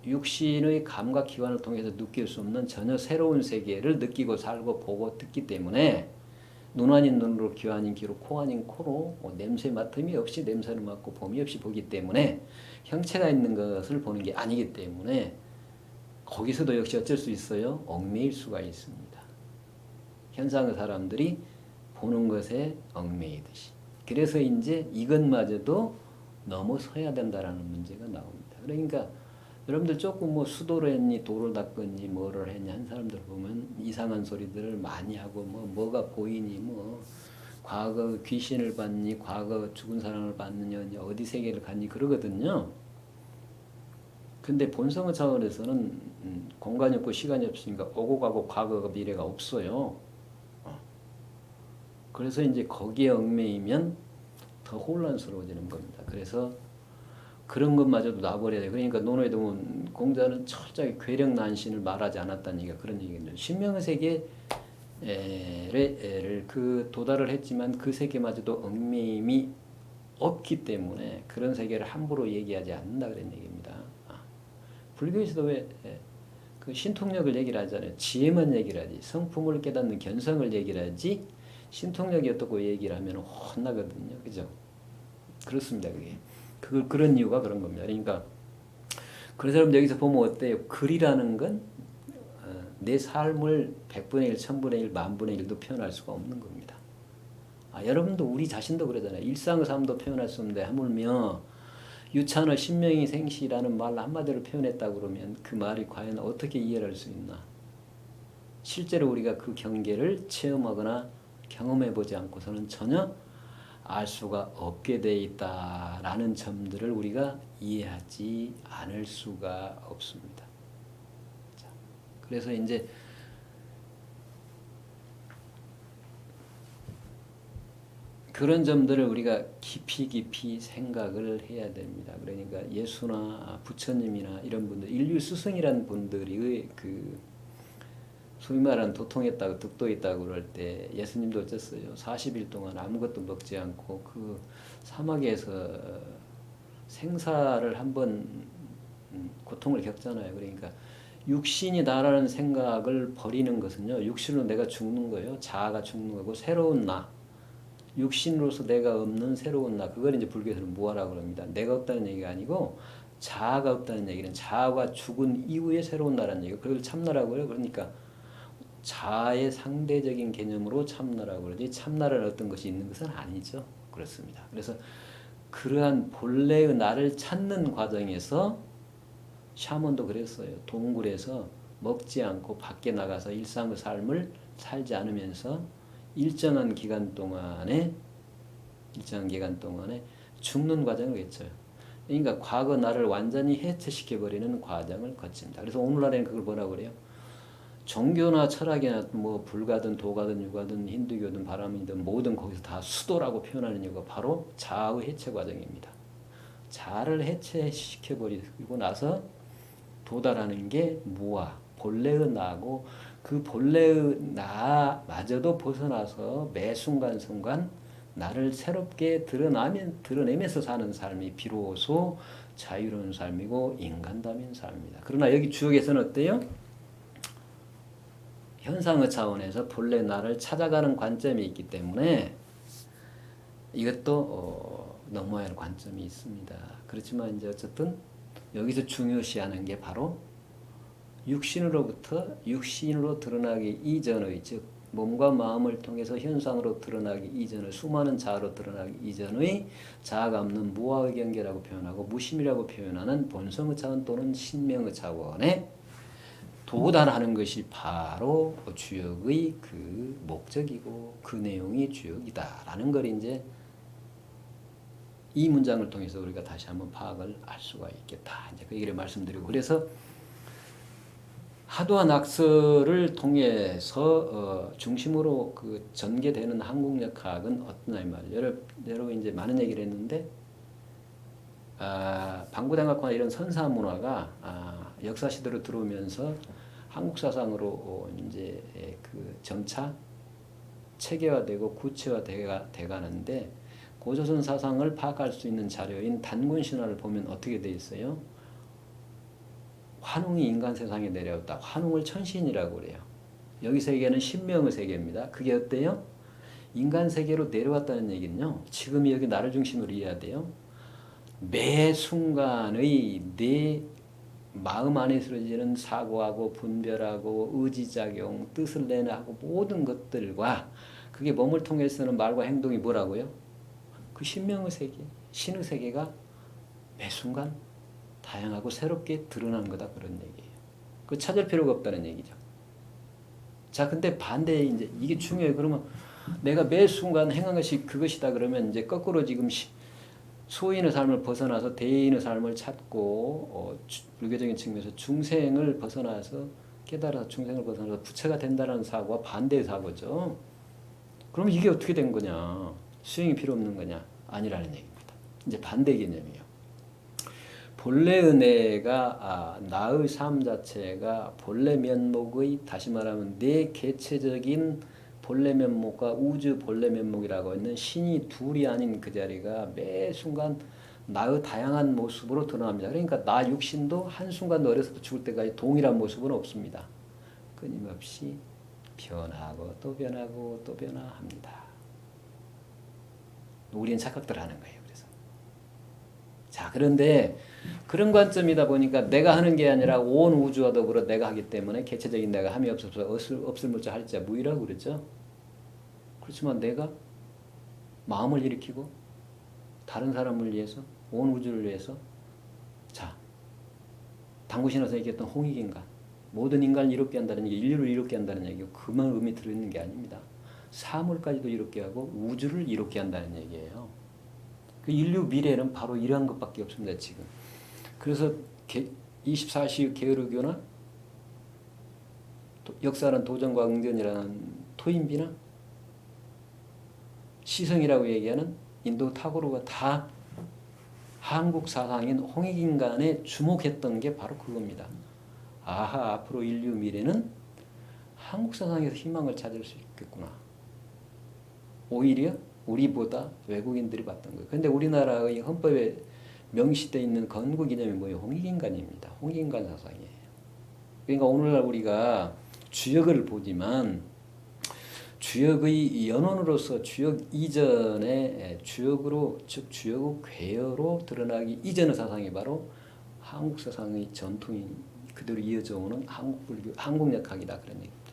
Speaker 1: 육신의 감각 기관을 통해서 느낄 수 없는 전혀 새로운 세계를 느끼고 살고 보고 듣기 때문에 눈 아닌 눈으로, 귀 아닌 귀로, 코 아닌 코로 냄새 맡음이 없이 냄새를 맡고 봄이 없이 보기 때문에 형체가 있는 것을 보는 게 아니기 때문에 거기서도 역시 어쩔 수 있어요? 얽매일 수가 있습니다. 현상의 사람들이 보는 것에 얽매이듯이. 그래서 이제 이것마저도 넘어서야 된다라는 문제가 나옵니다. 그러니까 여러분들 조금 수도를 했니, 돌을 닦았니, 뭐를 했니 한 사람들 보면 이상한 소리들을 많이 하고 뭐가 보이니, 과거 귀신을 봤니, 과거 죽은 사람을 봤느냐, 어디 세계를 갔니 그러거든요. 근데 본성의 차원에서는 공간이 없고 시간이 없으니까 오고 가고 과거가 미래가 없어요. 그래서 이제 거기에 얽매이면 더 혼란스러워지는 겁니다. 그래서 그런 것마저도 놔버려야 돼. 그러니까 논어에 보면 공자는 철저하게 괴력난신을 말하지 않았다는 얘기가 그런 얘기입니다. 신명의 세계를 도달을 했지만 그 세계마저도 얽매임이 없기 때문에 그런 세계를 함부로 얘기하지 않는다 그런 얘기입니다. 불교에서도 왜 그 신통력을 얘기를 하잖아요. 지혜만 얘기를 하지 성품을 깨닫는 견성을 얘기를 하지 신통력이 어떻고 얘기를 하면 혼나거든요. 그죠? 그렇습니다. 그게. 그런 이유가 그런 겁니다. 그러니까 그래서 여러분 여기서 보면 어때요? 글이라는 건 내 삶을 100분의 1, 1000분의 1, 만분의 1도 표현할 수가 없는 겁니다. 여러분도 우리 자신도 그러잖아요. 일상의 삶도 표현할 수 없는데 하물며 유찬의 신명이 생시라는 말 한마디로 표현했다 그러면 그 말이 과연 어떻게 이해를 할 수 있나? 실제로 우리가 그 경계를 체험하거나 경험해보지 않고서는 전혀 알 수가 없게 돼 있다라는 점들을 우리가 이해하지 않을 수가 없습니다. 자, 그래서 이제 그런 점들을 우리가 깊이 생각을 해야 됩니다. 그러니까 예수나 부처님이나 이런 분들, 인류 스승이라는 분들이 그 소위 말하는 도통했다고 득도했다고 그럴 때 예수님도 어쨌어요. 40일 동안 아무것도 먹지 않고 그 사막에서 생사를 한번 고통을 겪잖아요. 그러니까 육신이 나라는 생각을 버리는 것은요. 육신으로 내가 죽는 거예요. 자아가 죽는 거고 새로운 나. 육신으로서 내가 없는 새로운 나. 그걸 이제 불교에서는 무아라고 합니다. 내가 없다는 얘기가 아니고 자아가 없다는 얘기는 자아가 죽은 이후에 새로운 나라는 얘기예요. 그걸 참나라고 해요. 그러니까 자아의 상대적인 개념으로 참나라고 그러지 참나라는 어떤 것이 있는 것은 아니죠. 그렇습니다. 그래서 그러한 본래의 나를 찾는 과정에서 샤먼도 그랬어요. 동굴에서 먹지 않고 밖에 나가서 일상의 삶을 살지 않으면서 일정한 기간 동안에 죽는 과정을 거쳐요. 그러니까 과거 나를 완전히 해체시켜버리는 과정을 거칩니다. 그래서 오늘날에는 그걸 뭐라고 그래요? 종교나 철학이나 뭐 불가든 도가든 유가든 힌두교든 바라민든 뭐든 거기서 다 수도라고 표현하는 이유가 바로 자아의 해체 과정입니다. 자아를 해체시켜버리고 나서 도달하는 게 무아, 본래의 나고 그 본래의 나마저도 벗어나서 매 순간순간 나를 새롭게 드러내면서 사는 삶이 비로소 자유로운 삶이고 인간다운 삶입니다. 그러나 여기 주역에서는 어때요? 현상의 차원에서 본래 나를 찾아가는 관점이 있기 때문에 이것도 넘어야 할 관점이 있습니다. 그렇지만 이제 어쨌든 여기서 중요시하는 게 바로 육신으로 드러나기 이전의 즉 몸과 마음을 통해서 현상으로 드러나기 이전의 수많은 자아로 드러나기 이전의 자아가 없는 무아의 경계라고 표현하고 무심이라고 표현하는 본성의 차원 또는 신명의 차원에 도달하는 것이 바로 주역의 그 목적이고 그 내용이 주역이다라는 걸 이제 이 문장을 통해서 우리가 다시 한번 파악을 할 수가 있겠다. 이제 그 얘기를 말씀드리고 그래서 하도와 낙서를 통해서 중심으로 그 전개되는 한국역학은 어떠냐 이 말이에요. 여러분 이제 많은 얘기를 했는데 방구당학과 이런 선사 문화가 역사 시대로 들어오면서 한국 사상으로 이제 그 점차 체계화되고 구체화되가 돼가는데 고조선 사상을 파악할 수 있는 자료인 단군 신화를 보면 어떻게 돼 있어요? 환웅이 인간 세상에 내려왔다. 환웅을 천신이라고 그래요. 여기 세계는 신명의 세계입니다. 그게 어때요? 인간 세계로 내려왔다는 얘기는요. 지금 여기 나를 중심으로 이해해야 돼요. 매 순간의 내 마음 안에 쓰러지는 사고하고 분별하고 의지작용, 뜻을 내나하고 모든 것들과 그게 몸을 통해서는 말과 행동이 뭐라고요? 그 신명의 세계, 신의 세계가 매 순간 다양하고 새롭게 드러나는 거다 그런 얘기예요. 그 찾을 필요가 없다는 얘기죠. 자, 근데 반대에 이제 이게 중요해요. 그러면 내가 매 순간 행한 것이 그것이다 그러면 이제 거꾸로 지금 소인의 삶을 벗어나서 대인의 삶을 찾고 불교적인 측면에서 중생을 벗어나서 깨달아서 중생을 벗어나서 부처가 된다는 사고와 반대의 사고죠. 그럼 이게 어떻게 된 거냐? 수행이 필요 없는 거냐? 아니라는 얘기입니다. 이제 반대 개념이에요. 본래의 내가 나의 삶 자체가 본래 면목의 다시 말하면 내 개체적인 본래 면목과 우주 본래 면목이라고 있는 신이 둘이 아닌 그 자리가 매 순간 나의 다양한 모습으로 드러납니다. 그러니까 나 육신도 한순간 어려서부터 죽을 때까지 동일한 모습은 없습니다. 끊임없이 변하고 또 변하고 또 변화합니다. 우리는 착각들 하는 거예요. 그래서 자, 그런데 그런 관점이다 보니까 내가 하는 게 아니라 온 우주와 더불어 내가 하기 때문에 개체적인 내가 함이 없어서 없을 물자 할자 무의라고 그랬죠. 그렇지만 내가 마음을 일으키고 다른 사람을 위해서 온 우주를 위해서 자, 당구신에서 얘기했던 홍익인간 모든 인간을 이롭게 한다는 얘기, 인류를 이롭게 한다는 얘기고 그만 의미 들어있는 게 아닙니다. 사물까지도 이롭게 하고 우주를 이롭게 한다는 얘기예요. 그 인류 미래는 바로 이러한 것밖에 없습니다. 지금. 그래서 24시 게으르교나 역사는 도전과 응전이라는 토인비나 시성이라고 얘기하는 인도 타고르가 다 한국 사상인 홍익인간에 주목했던 게 바로 그겁니다. 아하, 앞으로 인류 미래는 한국 사상에서 희망을 찾을 수 있겠구나. 오히려 우리보다 외국인들이 봤던 거예요. 그런데 우리나라의 헌법에 명시되어 있는 건국 이념이 뭐예요? 홍익인간입니다. 홍익인간 사상이에요. 그러니까 오늘날 우리가 주역을 보지만 주역의 연원으로서 주역 이전의 주역으로, 즉 주역의 괴어로 드러나기 이전의 사상이 바로 한국 사상의 전통인 그대로 이어져 오는 한국불교, 한국역학이다 그런 얘기입니다.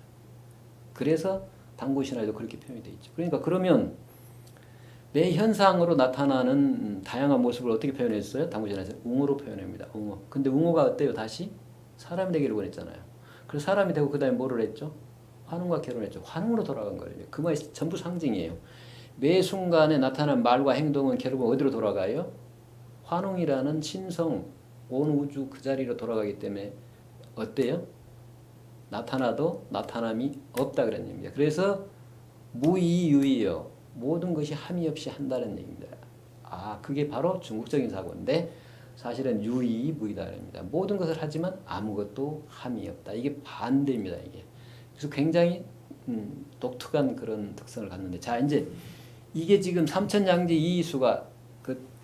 Speaker 1: 그래서 당고신화에도 그렇게 표현이 되어 있죠. 그러니까 그러면 매 현상으로 나타나는 다양한 모습을 어떻게 표현했어요? 당고신화에서 웅어로 표현합니다. 웅어. 근데 웅어가 어때요? 다시 사람이 되기를 원했잖아요. 그래서 사람이 되고 그 다음에 뭐를 했죠? 환웅과 결혼했죠. 환웅으로 돌아간 거예요. 그 말이 전부 상징이에요. 매 순간에 나타나는 말과 행동은 결국은 어디로 돌아가요? 환웅이라는 신성, 온 우주 그 자리로 돌아가기 때문에 어때요? 나타나도 나타남이 없다 그런 얘기입니다. 그래서 무이유이요. 모든 것이 함이 없이 한다는 얘기입니다. 아, 그게 바로 중국적인 사고인데 사실은 유이 무이다 그럽니다. 모든 것을 하지만 아무것도 함이 없다. 이게 반대입니다. 이게. 그래서 굉장히 독특한 그런 특성을 갖는데, 자 이제 이게 지금 삼천양지 이이수가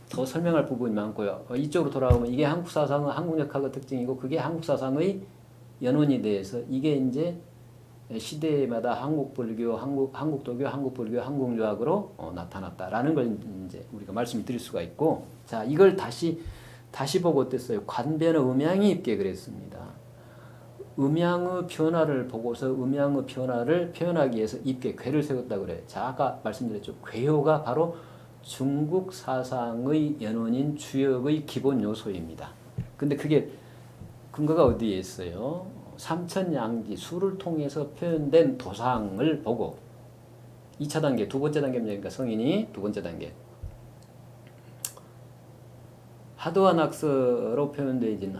Speaker 1: 더 설명할 부분이 많고요. 이쪽으로 돌아오면 이게 한국 사상의 한국역학의 특징이고 그게 한국 사상의 연원이 돼서 이게 이제 시대마다 한국불교, 한국도교, 한국불교, 한국유학으로 나타났다라는 걸 이제 우리가 말씀을 드릴 수가 있고, 자 이걸 다시 보고 어땠어요? 관변의 음양이 있게 그랬습니다. 음양의 변화를 보고서 음양의 변화를 표현하기 위해서 입게 괴를 세웠다 그래. 자 아까 말씀드렸죠. 괴효가 바로 중국 사상의 연원인 주역의 기본 요소입니다. 근데 그게 근거가 어디에 있어요? 삼천양지 수를 통해서 표현된 도상을 보고 2차 단계, 두 번째 단계입니다. 성인이 두 번째 단계. 하도와 낙서로 표현되어진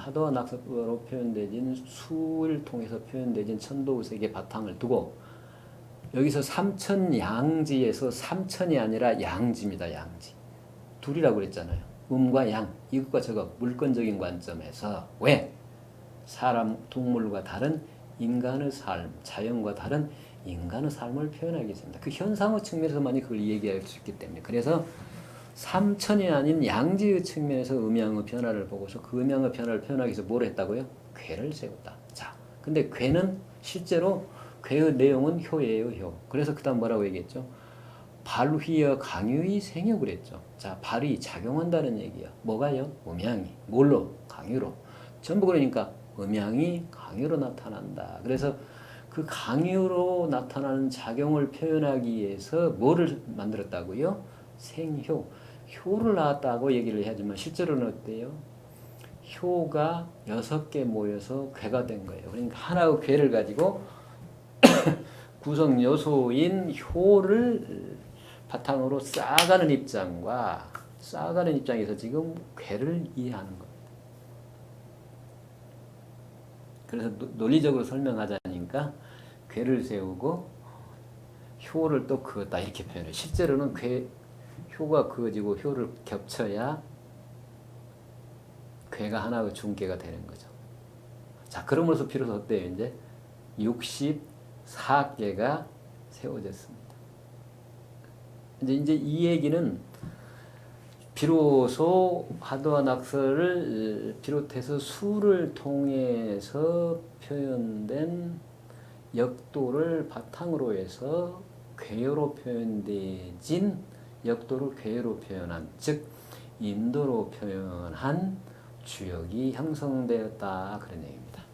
Speaker 1: 수를 통해서 표현되어진 천도의색의 바탕을 두고 여기서 삼천양지에서 삼천이 아니라 양지입니다. 양지. 둘이라고 그랬잖아요. 음과 양, 이것과 저것, 물건적인 관점에서 왜? 사람, 동물과 다른 인간의 삶, 자연과 다른 인간의 삶을 표현하기 위해서입니다. 그 현상의 측면에서만이 그걸 얘기할 수 있기 때문에. 그래서 삼천이 아닌 양지의 측면에서 음양의 변화를 보고서 그 음양의 변화를 표현하기 위해서 뭘 했다고요? 괴를 세웠다. 자, 근데 괴는 실제로 괴의 내용은 효예요, 효. 그래서 그 다음 뭐라고 얘기했죠? 발휘여 강유의 생여 그랬죠. 자, 발이 작용한다는 얘기야. 뭐가요? 음양이. 뭘로? 강유로. 전부 그러니까 음양이 강유로 나타난다. 그래서 그 강유로 나타나는 작용을 표현하기 위해서 뭐를 만들었다고요? 생효. 효를 낳았다고 얘기를 하지만 실제로는 어때요? 효가 6개 모여서 괴가 된 거예요. 그러니까 하나의 괴를 가지고 구성 요소인 효를 바탕으로 쌓아가는 입장에서 지금 괴를 이해하는 겁니다. 그래서 논리적으로 설명하자니까 괴를 세우고 효를 또 그었다 이렇게 표현해요. 실제로는 효가 그어지고 효를 겹쳐야 괴가 하나의 중괴가 되는 거죠. 자, 그러면서 비로소 어때요? 이제 64개가 세워졌습니다. 이제 이 얘기는 비로소 하도와 낙서를 비롯해서 수를 통해서 표현된 역도를 바탕으로 해서 괴어로 표현되진 역도를 괴어로 표현한, 즉 인도로 표현한 주역이 형성되었다 그런 얘기입니다.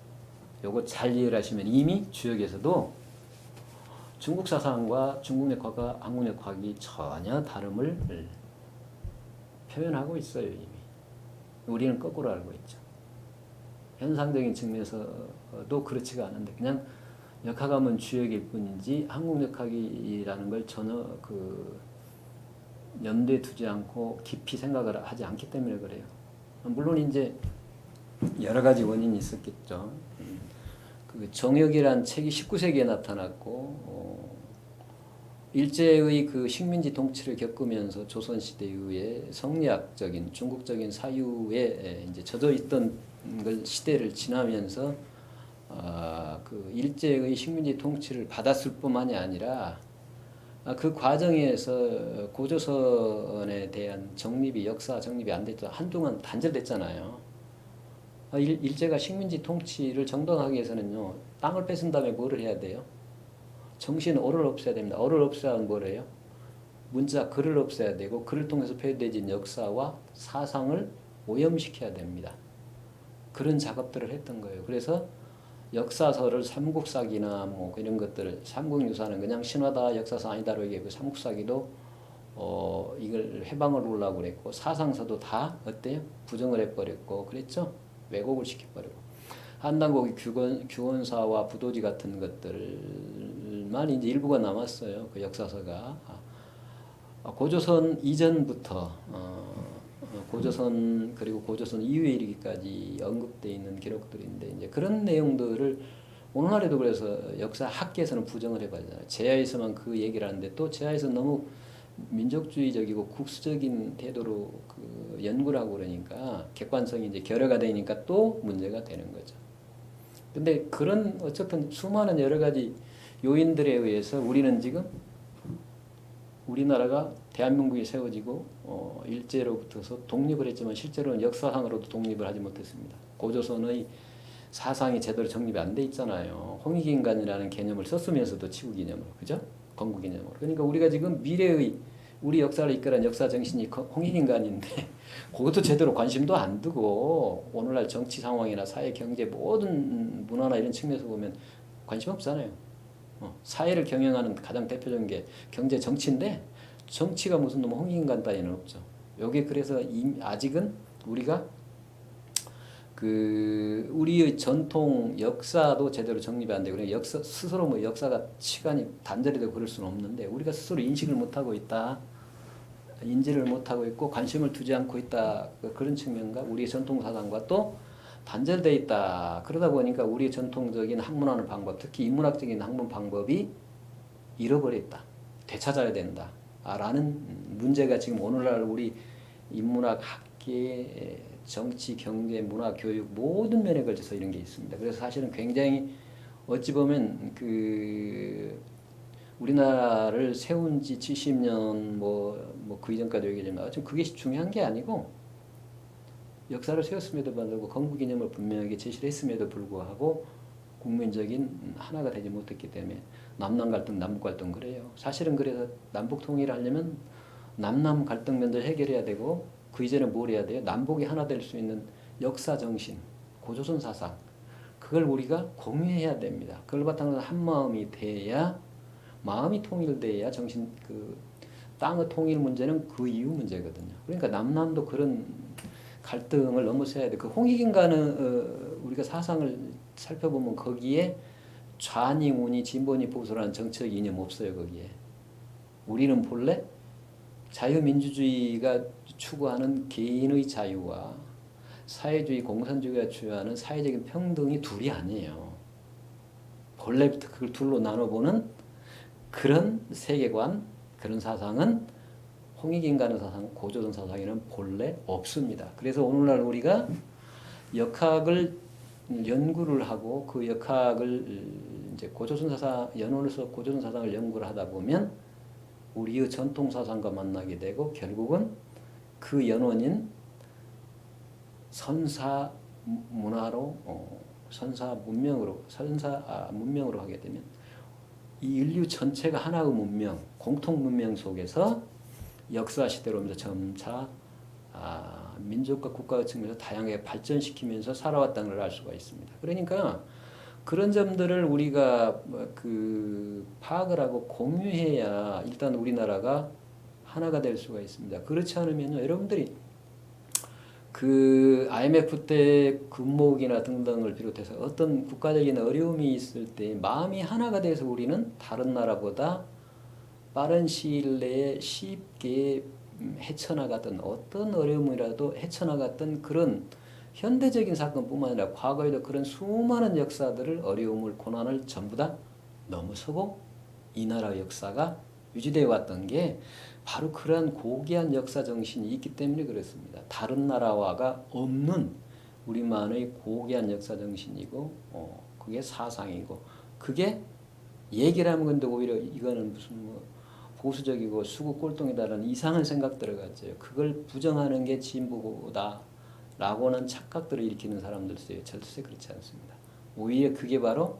Speaker 1: 요거 잘 이해를 하시면 이미 주역에서도 중국 사상과 중국 역학과 한국 역학이 전혀 다름을 표현하고 있어요. 이미 우리는 거꾸로 알고 있죠. 현상적인 측면에서도 그렇지가 않은데 그냥 역학하면 주역일 뿐이지 한국 역학이라는 걸 전혀 그 염두에 두지 않고 깊이 생각을 하지 않기 때문에 그래요. 물론 이제 여러 가지 원인이 있었겠죠. 그 정역이란 책이 19세기에 나타났고 일제의 그 식민지 통치를 겪으면서 조선 시대 이후에 성리학적인 중국적인 사유에 이제 젖어 있던 걸 시대를 지나면서 그 일제의 식민지 통치를 받았을 뿐만이 아니라 그 과정에서 고조선에 대한 정립이 역사 정립이 안 됐죠. 한동안 단절됐잖아요. 일제가 식민지 통치를 정당하기 위해서는요. 땅을 뺏은 다음에 뭐를 해야 돼요? 정신 어를 없애야 됩니다. 어를 없애야 하면 뭐래요? 문자 글을 없애야 되고 글을 통해서 표현되진 역사와 사상을 오염시켜야 됩니다. 그런 작업들을 했던 거예요. 그래서 역사서를 삼국사기나 뭐 이런 것들을 삼국유사는 그냥 신화다 역사서 아니다로 얘기하고 삼국사기도 이걸 해방을 하려고 그랬고 사상서도 다 어때요? 부정을 해버렸고 그랬죠? 왜곡을 시켜버리고 한당고기 규원사와 부도지 같은 것들만 이제 일부가 남았어요. 그 역사서가 고조선 이전부터 고조선 그리고 고조선 이후에 이르기까지 언급되어 있는 기록들인데 이제 그런 내용들을 오늘날에도 그래서 역사 학계에서는 부정을 해봐잖아요. 제야에서만 그 얘기를 하는데 또 제야에서 너무 민족주의적이고 국수적인 태도로 그 연구를 하고 그러니까 객관성이 이제 결여가 되니까 또 문제가 되는 거죠. 근데 그런 어쨌든 수많은 여러 가지 요인들에 의해서 우리는 지금 우리나라가 대한민국이 세워지고 일제로부터서 독립을 했지만 실제로는 역사상으로도 독립을 하지 못했습니다. 고조선의 사상이 제대로 정립이 안 돼 있잖아요. 홍익인간이라는 개념을 썼으면서도 치구 개념으로, 그죠? 건국 개념으로. 그러니까 우리가 지금 미래의 우리 역사를 이끌어낸 역사 정신이 홍익인간인데 그것도 제대로 관심도 안 두고 오늘날 정치 상황이나 사회 경제 모든 문화나 이런 측면에서 보면 관심 없잖아요. 사회를 경영하는 가장 대표적인 게 경제 정치인데 정치가 무슨 놈 홍익인간 따위는 없죠. 여기 그래서 아직은 우리가 그 우리의 전통 역사도 제대로 정립이 안 되고 그냥 역사 스스로 뭐 역사가 시간이 단절이 되고 그럴 수는 없는데 우리가 스스로 인식을 못 하고 있다. 인지를 못 하고 있고 관심을 두지 않고 있다. 그런 측면과 우리의 전통 사상과 또 단절돼 있다. 그러다 보니까 우리의 전통적인 학문하는 방법, 특히 인문학적인 학문 방법이 잃어버려 있다. 되찾아야 된다. 라는 문제가 지금 오늘날 우리 인문학 학계, 정치, 경제, 문화, 교육 모든 면에 걸쳐서 이런 게 있습니다. 그래서 사실은 굉장히 어찌 보면 그 우리나라를 세운 지 70년 뭐 그 이전까지 얘기하지만 좀 그게 중요한 게 아니고 역사를 세웠음에도 불구하고 건국이념을 분명하게 제시를 했음에도 불구하고 국민적인 하나가 되지 못했기 때문에 남남 갈등, 남북 갈등 그래요. 사실은 그래서 남북 통일을 하려면 남남 갈등 면제를 해결해야 되고 그 이전에 뭘 해야 돼요? 남북이 하나 될 수 있는 역사 정신, 고조선 사상 그걸 우리가 공유해야 됩니다. 그걸 바탕으로 한 마음이 돼야 마음이 통일돼야 정신 그 땅의 통일 문제는 그 이후 문제거든요. 그러니까 남남도 그런 갈등을 넘어서야 돼. 그 홍익인간은 우리가 사상을 살펴보면 거기에 좌니 우니 진보니 보수라는 정책 이념 없어요. 거기에 우리는 본래 자유민주주의가 추구하는 개인의 자유와 사회주의 공산주의가 추구하는 사회적인 평등이 둘이 아니에요. 본래부터 그걸 둘로 나눠보는 그런 세계관, 그런 사상은 홍익인간의 사상, 고조선 사상에는 본래 없습니다. 그래서 오늘날 우리가 역학을 연구를 하고 그 역학을 이제 고조선 사상 연원에서 고조선 사상을 연구를 하다 보면 우리의 전통 사상과 만나게 되고 결국은 그 연원인 선사 문화로 선사 문명으로 하게 되면 이 인류 전체가 하나의 문명, 공통 문명 속에서 역사 시대로 오면서 점차 민족과 국가의 측면에서 다양하게 발전시키면서 살아왔다는 걸 알 수가 있습니다. 그러니까 그런 점들을 우리가 그 파악을 하고 공유해야 일단 우리나라가 하나가 될 수가 있습니다. 그렇지 않으면요, 여러분들이 그 IMF 때 금목이나 등등을 비롯해서 어떤 국가적인 어려움이 있을 때 마음이 하나가 돼서 우리는 다른 나라보다 빠른 시일 내에 쉽게 헤쳐나갔던 어떤 어려움이라도 헤쳐나갔던 그런 현대적인 사건뿐만 아니라 과거에도 그런 수많은 역사들을 어려움을 고난을 전부 다 넘어서고 이 나라 역사가 유지되어 왔던 게 바로 그러한 고귀한 역사 정신이 있기 때문에 그렇습니다. 다른 나라와가 없는 우리만의 고귀한 역사 정신이고 그게 사상이고 그게 얘기를 하면 근데 오히려 이거는 무슨 뭐 보수적이고 수구 꼴통이다라는 이상한 생각 들어갔죠. 그걸 부정하는 게 진보다 라고는 착각들을 일으키는 사람들 있어요. 절대 그렇지 않습니다. 오히려 그게 바로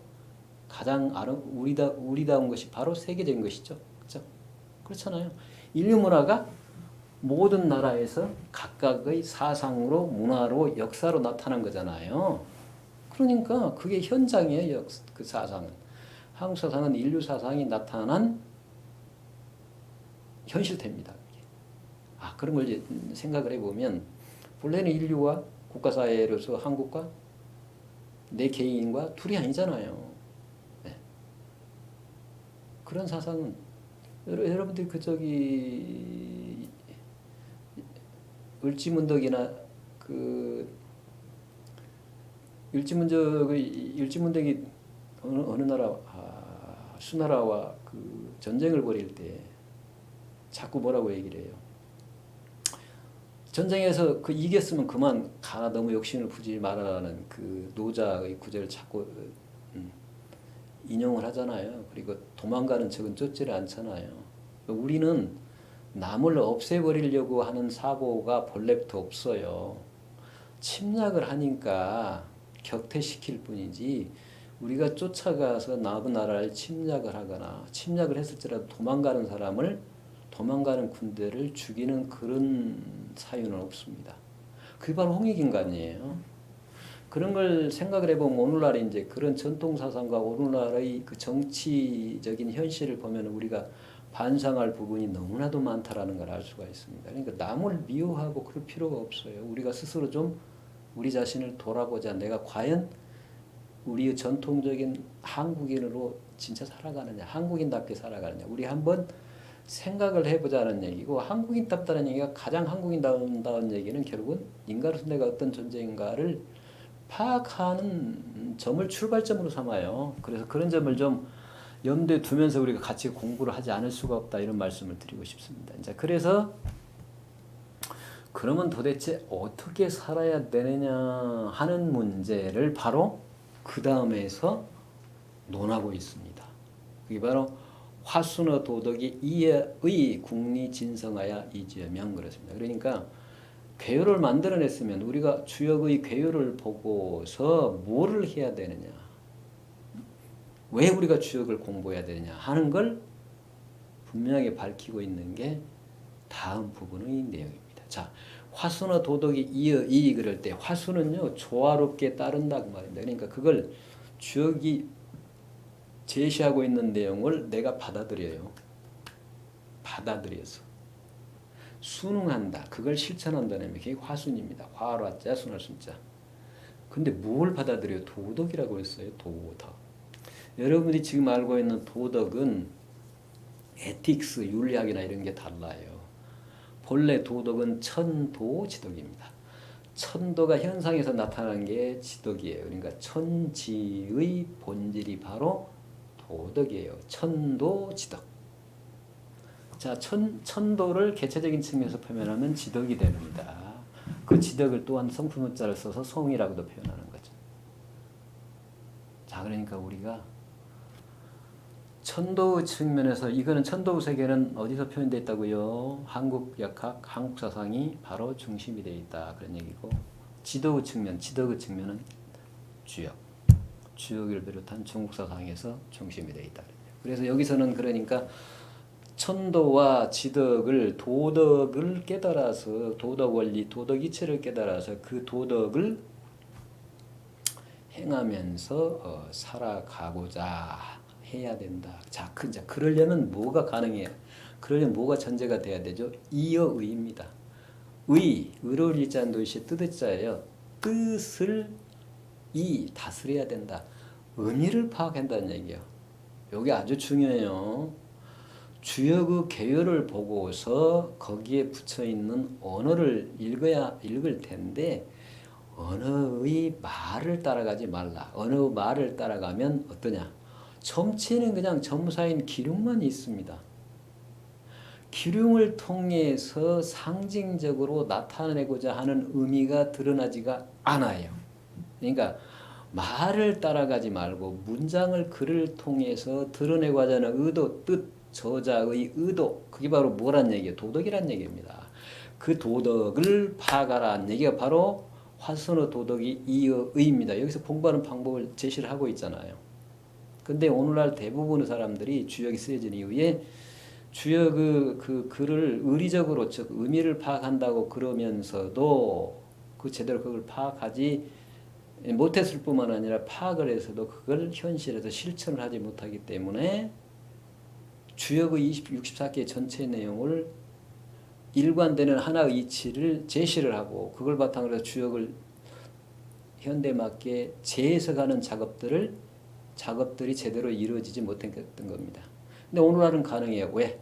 Speaker 1: 가장 우리다운 것이 바로 세계적인 것이죠. 그렇죠? 그렇잖아요. 인류 문화가 모든 나라에서 각각의 사상으로 문화로 역사로 나타난 거잖아요. 그러니까 그게 현장이에요. 그 사상은. 한국 사상은 인류 사상이 나타난 현실태입니다. 그런 걸 이제 생각을 해보면 본래는 인류와 국가사회로서 한국과 내 개인과 둘이 아니잖아요. 네. 그런 사상은 여러분들이 을지문덕이나 을지문덕이 어느 나라 수나라와 그 전쟁을 벌일 때 자꾸 뭐라고 얘기를 해요. 전쟁에서 그 이겼으면 그만 가 너무 욕심을 부리지 말아라는 그 노자의 구절을 자꾸 인용을 하잖아요. 그리고 도망가는 적은 쫓지를 않잖아요. 우리는 남을 없애버리려고 하는 사고가 본래부터 없어요. 침략을 하니까 격퇴시킬 뿐이지 우리가 쫓아가서 남의 나라를 침략을 하거나 침략을 했을지라도 도망가는 군대를 죽이는 그런 사유는 없습니다. 그게 바로 홍익인간이에요. 그런 걸 생각을 해보면 오늘날 이제 그런 전통사상과 오늘날의 그 정치적인 현실을 보면 우리가 반성할 부분이 너무나도 많다라는 걸 알 수가 있습니다. 그러니까 남을 미워하고 그럴 필요가 없어요. 우리가 스스로 좀 우리 자신을 돌아보자. 내가 과연 우리의 전통적인 한국인으로 진짜 살아가느냐, 한국인답게 살아가느냐. 우리 한번 생각을 해보자는 얘기고 한국인답다는 얘기가 가장 한국인다운 얘기는 결국은 인간으로서 내가 어떤 존재인가를 파악하는 점을 출발점으로 삼아요. 그래서 그런 점을 좀 염두에 두면서 우리가 같이 공부를 하지 않을 수가 없다 이런 말씀을 드리고 싶습니다. 이제 그래서 그러면 도대체 어떻게 살아야 되느냐 하는 문제를 바로 그 다음에서 논하고 있습니다. 그게 바로 화순어 도덕이 이의 국리 진성하야 이지어명 그렇습니다. 그러니까 괴요를 만들어냈으면 우리가 주역의 괴요를 보고서 뭐를 해야 되느냐, 왜 우리가 주역을 공부해야 되느냐 하는 걸 분명하게 밝히고 있는 게 다음 부분의 내용입니다. 자, 화순어 도덕이 이의 그럴 때 화순은요 조화롭게 따른다고 말입니다. 그러니까 그걸 주역이 제시하고 있는 내용을 내가 받아들여요. 받아들여서 순응한다. 그걸 실천한다는 게 화순입니다. 화로자 순할 순자. 근데 뭘 받아들여요? 도덕이라고 했어요. 도덕. 여러분이 지금 알고 있는 도덕은 에틱스, 윤리학이나 이런 게 달라요. 본래 도덕은 천도지덕입니다. 천도가 현상에서 나타나는 게 지덕이에요. 그러니까 천지의 본질이 바로 도덕이에요. 천도지덕. 자, 천도를 개체적인 측면에서 표현하면 지덕이 됩니다. 그 지덕을 또한 성품문자를 써서 성이라고도 표현하는 거죠. 자, 그러니까 우리가 천도 측면에서 이거는 천도 세계는 어디서 표현되어 있다고요? 한국 역학, 한국 사상이 바로 중심이 되어 있다 그런 얘기고 지덕의 측면은 주역을 비롯한 중국 사상에서 중심이 되어 있다. 그래서 여기서는 그러니까 천도와 지덕을 도덕을 깨달아서 도덕 원리, 도덕 이치를 깨달아서 그 도덕을 행하면서 살아가고자 해야 된다. 자, 그러려면 뭐가 가능해요? 그러려면 뭐가 전제가 돼야 되죠? 이어의입니다. 의로울 일자는 도시 뜻자예요. 뜻을 다스려야 된다. 의미를 파악한다는 얘기예요. 여기 아주 중요해요. 주역의 개요를 보고서 거기에 붙여 있는 언어를 읽을 텐데 언어의 말을 따라가지 말라. 언어의 말을 따라가면 어떠냐? 점치는 그냥 점사인 기륭만 있습니다. 기륭을 통해서 상징적으로 나타내고자 하는 의미가 드러나지가 않아요. 그러니까 말을 따라가지 말고 문장을 글을 통해서 드러내고자 하는 의도, 뜻, 저자의 의도, 그게 바로 뭐란 얘기예요? 도덕이란 얘기입니다. 그 도덕을 파악하라는 얘기가 바로 화선어 도덕이 이어의입니다. 여기서 공부하는 방법을 제시를 하고 있잖아요. 근데 오늘날 대부분의 사람들이 주역이 쓰여진 이후에 주역 그 글을 의리적으로 즉 의미를 파악한다고 그러면서도 그 제대로 그걸 파악하지 못했을 뿐만 아니라 파악을 해서도 그걸 현실에서 실천을 하지 못하기 때문에 주역의 64개 전체 내용을 일관되는 하나의 이치를 제시를 하고 그걸 바탕으로 해서 주역을 현대맞게 재해석하는 작업들이 제대로 이루어지지 못했던 겁니다. 근데 오늘날은 가능해요. 왜?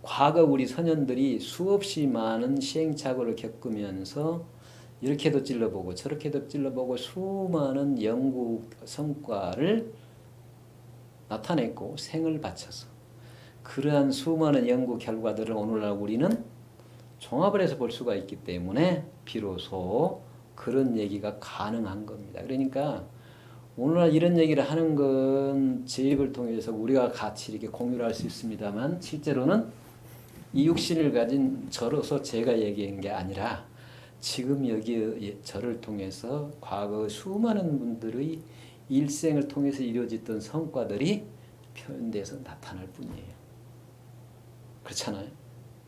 Speaker 1: 과거 우리 선현들이 수없이 많은 시행착오를 겪으면서 이렇게도 찔러보고 저렇게도 찔러보고 수많은 연구 성과를 나타냈고 생을 바쳐서 그러한 수많은 연구 결과들을 오늘날 우리는 종합을 해서 볼 수가 있기 때문에 비로소 그런 얘기가 가능한 겁니다. 그러니까 오늘날 이런 얘기를 하는 건 제 입을 통해서 우리가 같이 이렇게 공유를 할 수 있습니다만 실제로는 이 육신을 가진 저로서 제가 얘기한 게 아니라 지금 여기 저를 통해서 과거 수많은 분들의 일생을 통해서 이루어졌던 성과들이 표현돼서 나타날 뿐이에요. 그렇잖아요.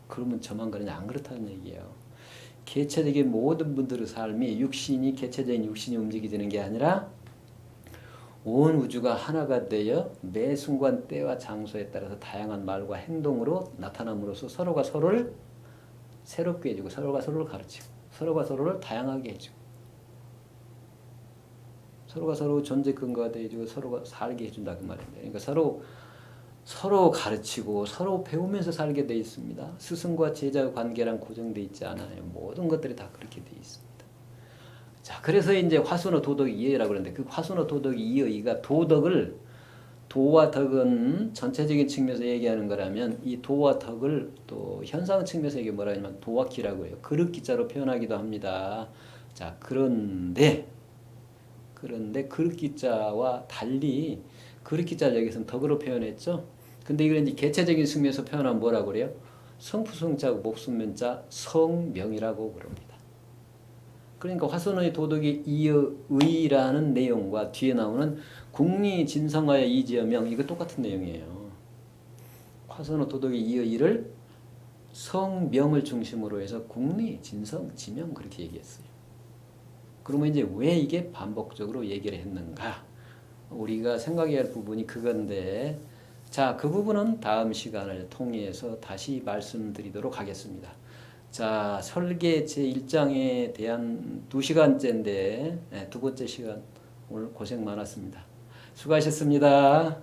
Speaker 1: 그러면 저만 그러냐? 안 그렇다는 얘기예요. 개체적인 모든 분들의 삶이 개체적인 육신이 움직이는 게 아니라 온 우주가 하나가 되어 매 순간 때와 장소에 따라서 다양한 말과 행동으로 나타남으로써 서로가 서로를 새롭게 해주고 서로가 서로를 가르치고 서로가 서로를 다양하게 해주고 서로가 서로 존재 근거가 되어주고 서로가 살게 해준다 그 말입니다. 그러니까 서로 가르치고 서로 배우면서 살게 되어 있습니다. 스승과 제자의 관계란 고정되어 있지 않아요. 모든 것들이 다 그렇게 되어 있습니다. 자, 그래서 이제 화순어 도덕 이해라고 그러는데 그 화순어 도덕 이해가 도와 덕은 전체적인 측면에서 얘기하는 거라면 이 도와 덕을 또 현상 측면에서 얘기 뭐라 하냐면 도화기라고 해요. 그릇 기자로 표현하기도 합니다. 자, 그런데 그릇 기자와 달리 그릇 기자를 여기서는 덕으로 표현했죠. 근데 이걸 이제 개체적인 측면에서 표현하면 뭐라고 그래요? 성푸성자고 목숨면자 성명이라고 그럽니다. 그러니까 화선의 도덕이 이어의라는 내용과 뒤에 나오는 국리 진성하여 이지어명 이거 똑같은 내용이에요. 화선의 도덕이 이어의를 성명을 중심으로 해서 국리 진성 지명 그렇게 얘기했어요. 그러면 이제 왜 이게 반복적으로 얘기를 했는가? 우리가 생각해야 할 부분이 그건데 자, 그 부분은 다음 시간을 통해서 다시 말씀드리도록 하겠습니다. 자, 설계 제1장에 대한 2시간째인데 두 번째 시간 오늘 고생 많았습니다. 수고하셨습니다.